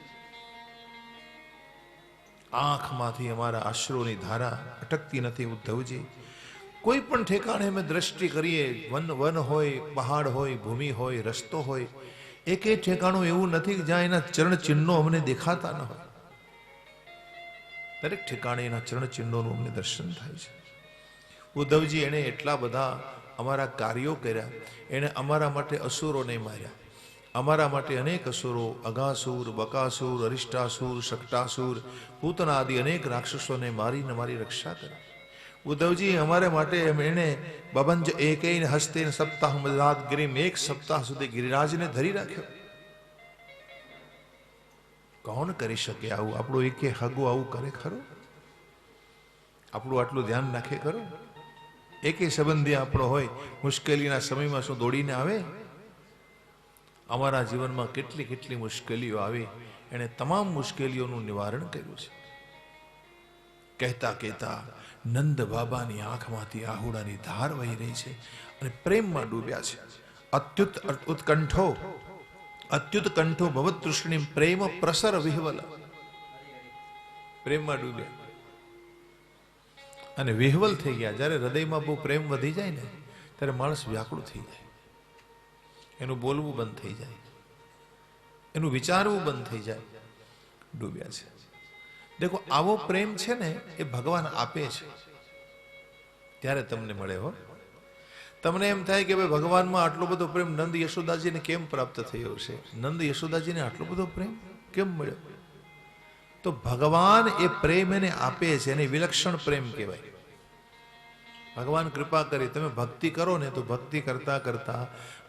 આંખમાંથી અમારા અશ્રુની ધારા અટકતી નથી ઉદ્ધવજી. કોઈ પણ ઠેકાણે અમે દ્રષ્ટિ કરીએ, વન હોય, પહાડ હોય, ભૂમિ હોય, રસ્તો હોય, એકે ઠેકાણું એવું નથી કે જ્યાં એના ચરણ ચિહ્નો અમને દેખાતા ન હોય. દરેક ઠેકાણે એના ચરણ ચિહ્નોનું અમને દર્શન થાય છે. ઉદ્ધવજી એણે એટલા બધા અમારા કાર્યો કર્યા. એણે અમારા માટે અસુરોને માર્યા. અમારા માટે અનેક અસુરો, અગાસુર, બકાસુર, અરિષ્ટાસુર, શકટાસુર, પૂતના આદિ અનેક રાક્ષસોને મારીને મારી રક્ષા કરી. ઉદ્ધવજી અમારે માટે એણે બબંજ એકેન હસ્તેન સપ્તાહ મદરાત ગિરિમ, એક સપ્તાહ સુધી ગિરિરાજને ધરી રાખ્યો. કોણ કરી શકે આવું? આપણું એકે હગું આવું કરે ખરો? આપણું આટલું ધ્યાન રાખે ખરો? એકે સંબંધી આપણો હોય મુશ્કેલીના સમયમાં શું દોડીને આવે? અમારા જીવનમાં કેટલી કેટલી મુશ્કેલીઓ આવી, એણે તમામ મુશ્કેલીઓનું નિવારણ કર્યું છે. કહેતા કહેતા નંદ બાબાની આંખમાંથી આહુડાની ધાર વહી રહી છે અને પ્રેમમાં ડૂબ્યા છે. અત્યુત કંઠો ભવત તૃષ્ણિમ પ્રેમ પ્રસર વિહવલ. પ્રેમમાં ડૂબ્યા અને વિહવલ થઈ ગયા. જ્યારે હૃદયમાં બહુ પ્રેમ વધી જાય ને ત્યારે માણસ વ્યાકુળ થઈ જાય, એનું બોલવું બંધ થઈ જાય, એનું વિચારવું બંધ થઈ જાય. ડૂબ્યા છે. દેખો, આવો પ્રેમ છે ને એ ભગવાન આપે છે ત્યારે તમને મળે. હો, તમને એમ થાય કે ભાઈ ભગવાનમાં આટલો બધો પ્રેમ નંદ યશોદાજીને કેમ પ્રાપ્ત થયો છે? નંદ યશોદાજીને આટલો બધો પ્રેમ કેમ મળ્યો? તો ભગવાન એ પ્રેમ એને આપે છે, એને વિલક્ષણ પ્રેમ કહેવાય. ભગવાન કૃપા કરી તમે ભક્તિ કરો ને તો ભક્તિ કરતા કરતા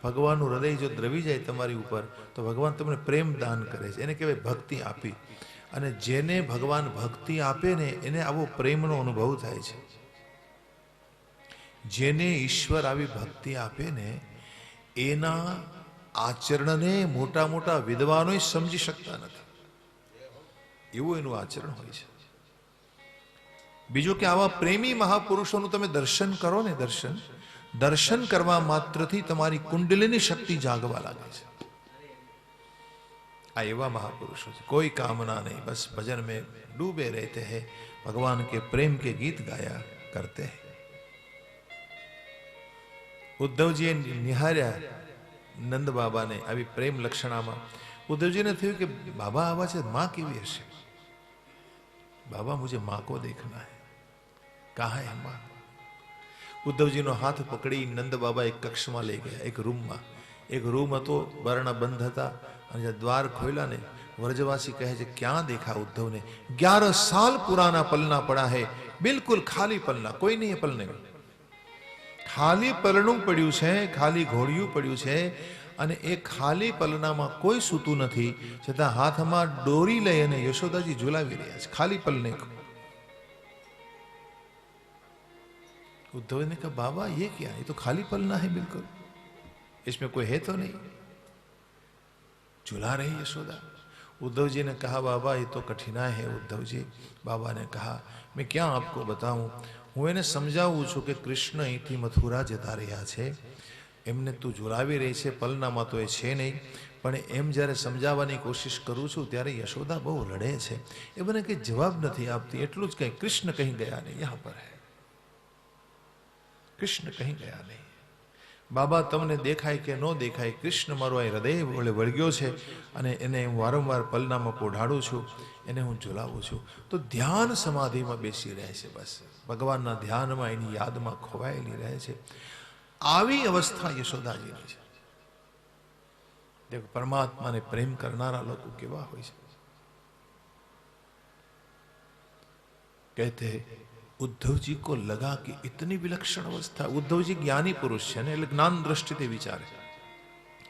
ભગવાનનું હૃદય જો દ્રવી જાય તમારી ઉપર તો ભગવાન તમને પ્રેમ દાન કરે છે. એને કહેવાય ભક્તિ આપી. અને જેને ભગવાન ભક્તિ આપે ને એને આવો પ્રેમનો અનુભવ થાય છે. જેને ઈશ્વર આવી ભક્તિ આપે ને એના આચરણને મોટા મોટા વિદ્વાનો સમજી શકતા નથી, એવું એનું આચરણ હોય છે. બીજું કે આવા પ્રેમી મહાપુરુષોનું તમે દર્શન કરો ને, દર્શન કરવા માત્રથી તમારી કુંડલીની શક્તિ જાગવા લાગે છે. આ એવા મહાપુરુષો છે, કોઈ કામના નહીં, બસ ભજન में डूबे रहते हैं, भगवान के प्रेम के गीत गाया करते हैं. ઉદ્ધવજીએ નિહાર્યા નંદ બાબાને આવી પ્રેમ લક્ષણામાં. ઉદ્ધવજીને થયું કે બાબા આવા છે, માँ કેવી હશે? બાબા મુझे माँ को देखना है, कहाँ है माँ? ઉદ્ધવજીનો હાથ પકડી નંદ બાબા એક કક્ષમાં લઈ ગયા, એક રૂમમાં. એક રૂમ હતો, બારણા બંધ હતા અને દ્વાર ખોલ્યા ને વ્રજવાસી કહે છે, ક્યાં દેખા ઉદ્ધવ ને? 11 साल पुराना पलना पड़ा है, बिल्कुल खाली पलना, कोई नहीं है पलने में. ખાલી પલણું પડ્યું છે, ખાલી ઘોડિયું પડ્યું છે અને એ ખાલી પલનામાં કોઈ સૂતું નથી, છતાં હાથમાં દોરી લઈ અને યશોદાજી ઝુલાવી રહ્યા છે ખાલી પલને को. उद्धव ने कहा बाबा ये क्या, ये तो खाली पलना है बिल्कुल, इसमें कोई है तो नहीं. झुला रही यशोदा. उद्धव जी ने कहा बाबा ये तो कठिनाई है उद्धव जी. बाबा ने कहा मैं क्या आपको बताऊं, હું એને સમજાવું છું કે કૃષ્ણ અહીંથી મથુરા જતા રહ્યા છે, એમને તું ઝુલાવી રહી છે, પલનામાં તો એ છે નહીં. પણ એમ જ્યારે સમજાવવાની કોશિશ કરું છું ત્યારે યશોદા બહુ લડે છે, એ મને કંઈ જવાબ નથી આપતી. એટલું જ કંઈ, કૃષ્ણ કहीं ગયા નહીં, યહાં પર હૈ, કૃષ્ણ કहीं ગયા નહીં. બાબા તમને દેખાય કે ન દેખાય, કૃષ્ણ મારો આ હૃદય વડે વળગ્યો છે અને એને હું વારંવાર પલનામાં પોઢાડું છું, એને હું ઝુલાવું છું. તો ધ્યાન સમાધિમાં બેસી રહે છે, બસ ભગવાનના ધ્યાનમાં એની યાદમાં ખોવાયેલી રહે છે. આવી અવસ્થા યશોદાજીની છે. દેખો પરમાત્માને પ્રેમ કરનારા લોકો કેવા હોય છે. કહેતે उद्धव जी को लगा कि इतनी विलक्षण अवस्था. उद्धव जी ज्ञानी पुरुष है ने, એટલે જ્ઞાન દ્રષ્ટિથી વિચારે,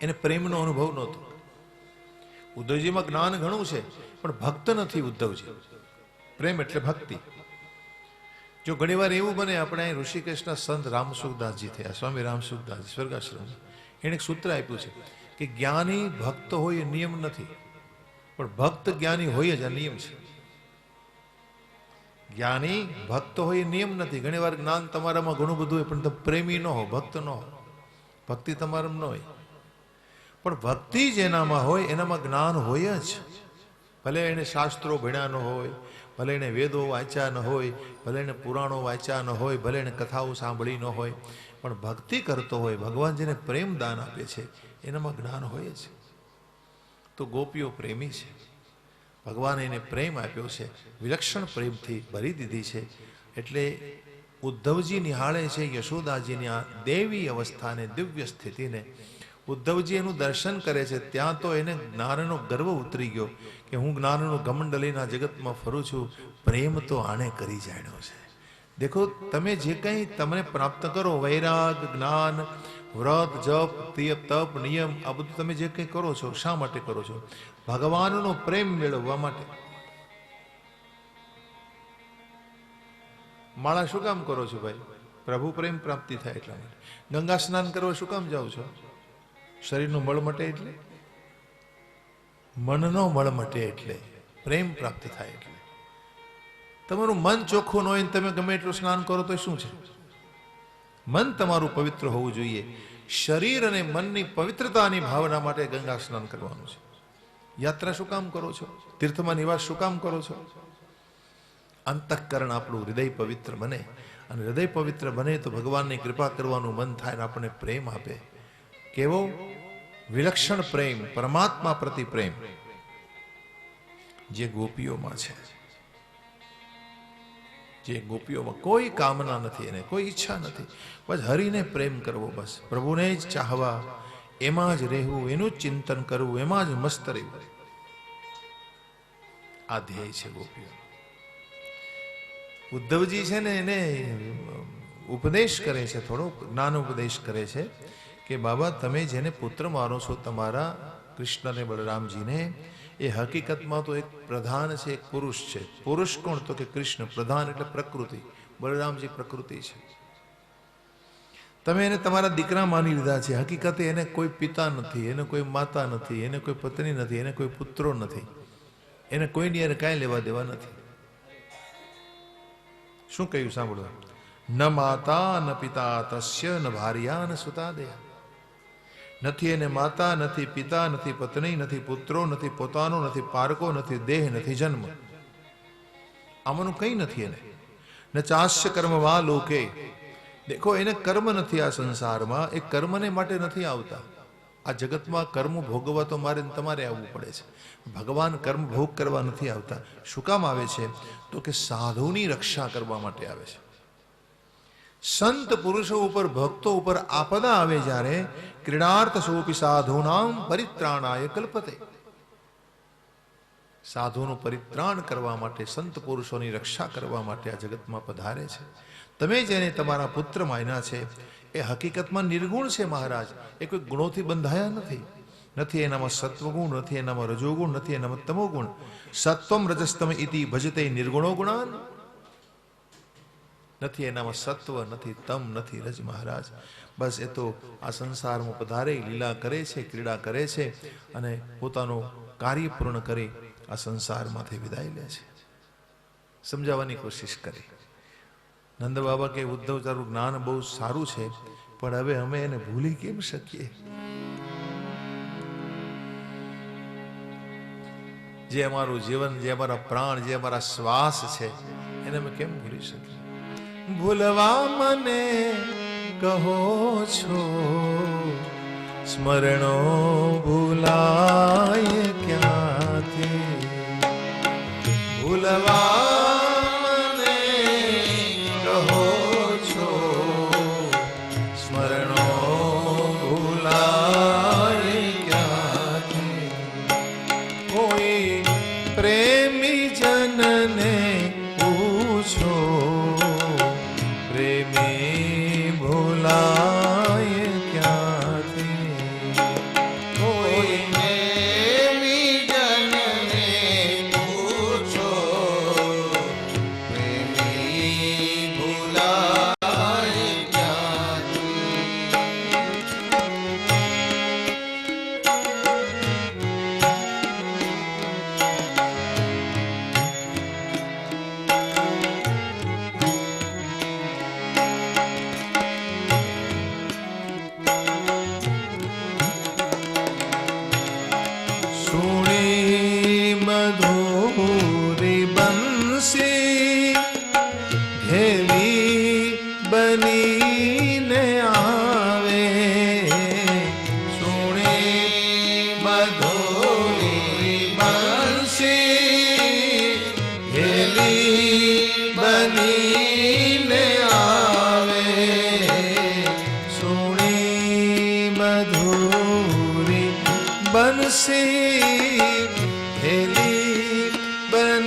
એને પ્રેમનો અનુભવ નહોતો. ઉદ્ધવજીમાં જ્ઞાન ઘણું છે પણ ભક્ત નથી ઉદ્ધવજી. પ્રેમ એટલે ભક્તિ. જો ઘણીવાર એવું બને, આપણે અહીં ઋષિકેશના સંત રામસુખદાસજી થયા, સ્વામી રામસુખદાસજી સ્વર્ગાશ્રમ, એને એક સૂત્ર આપ્યું છે કે જ્ઞાની ભક્ત હોય એ નિયમ નથી, પણ ભક્ત જ્ઞાની હોય જ આ નિયમ છે. જ્ઞાની ભક્ત હોય નિયમ નથી. ઘણી વાર જ્ઞાન તમારામાં ઘણું બધું હોય પણ તમે પ્રેમી ન હો, ભક્ત ન હો, ભક્તિ તમારામાં ન હોય. પણ ભક્તિ જેનામાં હોય એનામાં જ્ઞાન હોય જ. ભલે એને શાસ્ત્રો ભણ્યા ન હોય, ભલે એને વેદો વાંચ્યા ન હોય, ભલે એને પુરાણો વાંચ્યા ન હોય, ભલે એને કથાઓ સાંભળી ન હોય, પણ ભક્તિ કરતો હોય, ભગવાન જેને પ્રેમ દાન આપે છે એનામાં જ્ઞાન હોય જ. તો ગોપીઓ પ્રેમી છે, ભગવાન એને પ્રેમ આપ્યો છે, વિલક્ષણ પ્રેમથી ભરી દીધી છે. એટલે ઉદ્ધવજી નિહાળે છે યશોદાજીની આ દેવી અવસ્થાને, દિવ્ય સ્થિતિને. ઉદ્ધવજી એનું દર્શન કરે છે, ત્યાં તો એને જ્ઞાનનો ગર્વ ઉતરી ગયો કે હું જ્ઞાનનું ઘમંડ લઈને આ જગતમાં ફરું છું, પ્રેમ તો આણે કરી જાણ્યો છે. દેખો તમે જે કંઈ તમને પ્રાપ્ત કરો, વૈરાગ, જ્ઞાન, વ્રત જપ તપ નિયમ આ બધું તમે જે કંઈ કરો છો શા માટે કરો છો? ભગવાનનો પ્રેમ મેળવવા માટે. માળા શું કામ કરો છો ભાઈ? પ્રભુ પ્રેમ પ્રાપ્તિ થાય એટલા માટે. ગંગા સ્નાન કરવા શું કામ જાઓ છો? શરીરનું મળ મટે એટલે, મનનો મળ મટે એટલે, પ્રેમ પ્રાપ્તિ થાય એટલે. તમારું મન ચોખ્ખું ન હોય તમે ગમે એટલું સ્નાન કરો તો શું છે? મન તમારું પવિત્ર હોવું જોઈએ. શરીર અને મનની પવિત્રતાની ભાવના માટે ગંગા સ્નાન કરવાનું છે. યાત્રા શું કામ કરો છો? તીર્થમાં નિવાસ શું કામ કરો છો? અંતઃકરણ આપણું હૃદય પવિત્ર બને, અને હૃદય પવિત્ર બને તો ભગવાનની કૃપા કરવાનું મન થાય અને આપણને પ્રેમ આપે. કેવો વિલક્ષણ પ્રેમ, પરમાત્મા પ્રતિ પ્રેમ જે ગોપીઓમાં છે. જે ગોપીઓમાં કોઈ કામના નથી, એને કોઈ ઈચ્છા નથી, બસ હરિને પ્રેમ કરવો, બસ પ્રભુને જ ચાહવા, એમાં જ રહેવું, એનું જ ચિંતન કરવું, એમાં જ મસ્ત રહેવું. આ ધ્યેય છે ગોપીઓ. ઉદ્ધવજી છે ને એને ઉપદેશ કરે છે, થોડો જ્ઞાન ઉપદેશ કરે છે કે બાબા તમે જેને પુત્ર માનો છો તમારા કૃષ્ણ ને બલરામજીને, એ હકીકતમાં તો એક પ્રધાન છે, એક પુરુષ છે. પુરુષ કોણ? તો કે કૃષ્ણ. પ્રધાન એટલે પ્રકૃતિ, બલરામજી પ્રકૃતિ છે. તમે એને તમારા દીકરા માની લીધા છે. હકીકતે એને કોઈ પિતા નથી, એને કોઈ માતા નથી, એને કોઈ પત્ની નથી, એને કોઈ પુત્રો નથી, એને કોઈની એને કાંઈ લેવા દેવા નથી. શું કહ્યું સાંભળો? ન માતા ન પિતા તસ્ય ન ભાર્યા ન સુતા દયા. નથી એને માતા, નથી પિતા, નથી પત્ની, નથી પુત્રો, નથી પોતાનો, નથી પારકો, નથી દેહ, નથી જન્મ. આમાંનું કંઈ નથી એને. ન ચાસ્ય કર્મવા લોકે. દેખો એને કર્મ નથી આ સંસારમાં, એ કર્મને માટે નથી આવતા. આ જગતમાં કર્મ ભોગવવા તો મારે તમારે આવવું પડે છે. ભગવાન કર્મ ભોગ કરવા નથી આવતા. શું કામ આવે છે? તો કે સાધુની રક્ષા કરવા માટે આવે છે. સંત પુરુષો ઉપર, ભક્તો ઉપર આપદા આવે જ્યારે, ક્રીડાર્થ સોપી સાધુનામ પરિત્રાણાય કલ્પતે. સાધુનું પરિત્રાણ કરવા માટે, સંત પુરુષોની રક્ષા કરવા માટે આ જગતમાં પધારે છે. તમે જેને તમારા પુત્ર માન્યા છે એ હકીકતમાં નિર્ગુણ છે મહારાજ. એ કોઈ ગુણોથી બંધાયા નથી. નથી એનામાં સત્વગુણ, નથી એનામાં રજોગુણ, નથી એનામાં તમોગુણ. સત્વમ રજસ્તમ ઇતિ ભજતે નિર્ગુણો ગુણાન. નથી એનામાં સત્વ, નથી તમ, નથી રજ મહારાજ. બસ એ તો આ સંસારમાં પધારે, લીલા કરે છે, ક્રીડા કરે છે, અને પોતાનું કાર્ય પૂર્ણ કરી આ સંસારમાંથી વિદાય લે છે. સમજાવવાની કોશિશ કરી. નંદ બાબા કે ઉદ્ધવ તારું જ્ઞાન બહુ સારું છે, પણ હવે અમે એને ભૂલી કેમ શકીએ? જે અમારું જીવન, જે અમારા પ્રાણ, જે અમારા શ્વાસ છે, એને અમે કેમ ભૂલી શકીએ? ભૂલવા મને કહો છો, સ્મરણો ભૂલાય ક્યાંથી? ભૂલવા મને કહો છો, સ્મરણો ભૂલાય ક્યાંથી? કોઈ પ્રેમી જનને પૂછો, પ્રેમી ભૂલાય ક્યાંથી? કોઈ પ્રેમી જનને પૂછો, પ્રેમી ભૂલાય ક્યાંથી? સુણી મધુરી બંસી ઘેલી બનીને આવે. સુણી મધુરી બંસી ઘેલી બનીને આવે. સુણી મધુરી બંસી હેલી બન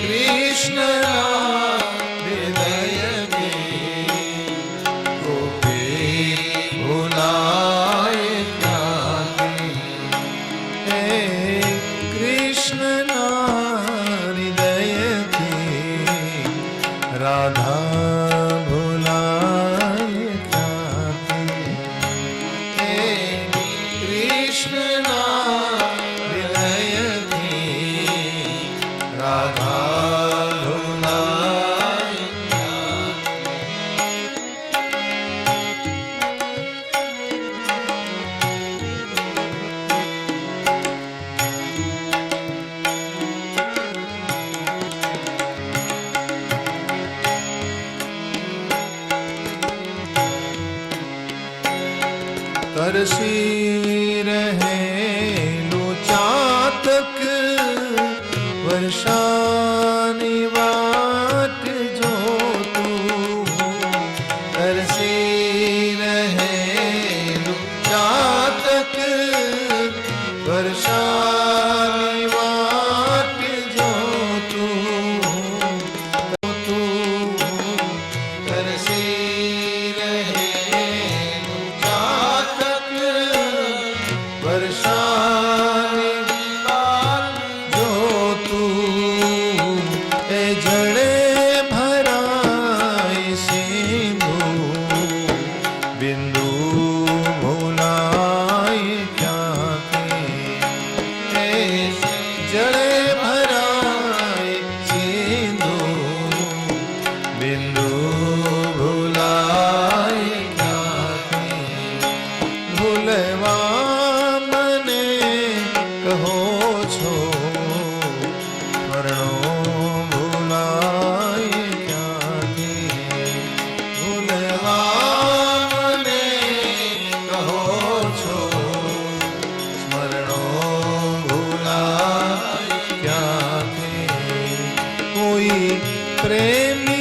कृष्ण हृदय की गोपी भुलाए जाती। हे कृष्ण हृदय की राधा भुलाए जाती। हे कृष्ण हृदय की राधा भुलाए तरसी रहे लो चातक वर्षानी वाट जो तू। तरसी रहे लो चातक वर्षानी वाट जो तू। तू तरसी रहे लो चातक वर्षानी वाट जो तू। ए जड़े भराए सिंधु बिंदु भुलाए जाते। ए जड़े भराए सिंधु बिंदु भुलाए जाते। भूलवा મને કહો છો સ્મરણો ભૂલાય ક્યાંથી। ભૂલવા મને કહો છો સ્મરણો ભૂલાય ક્યાંથી। કોઈ પ્રેમી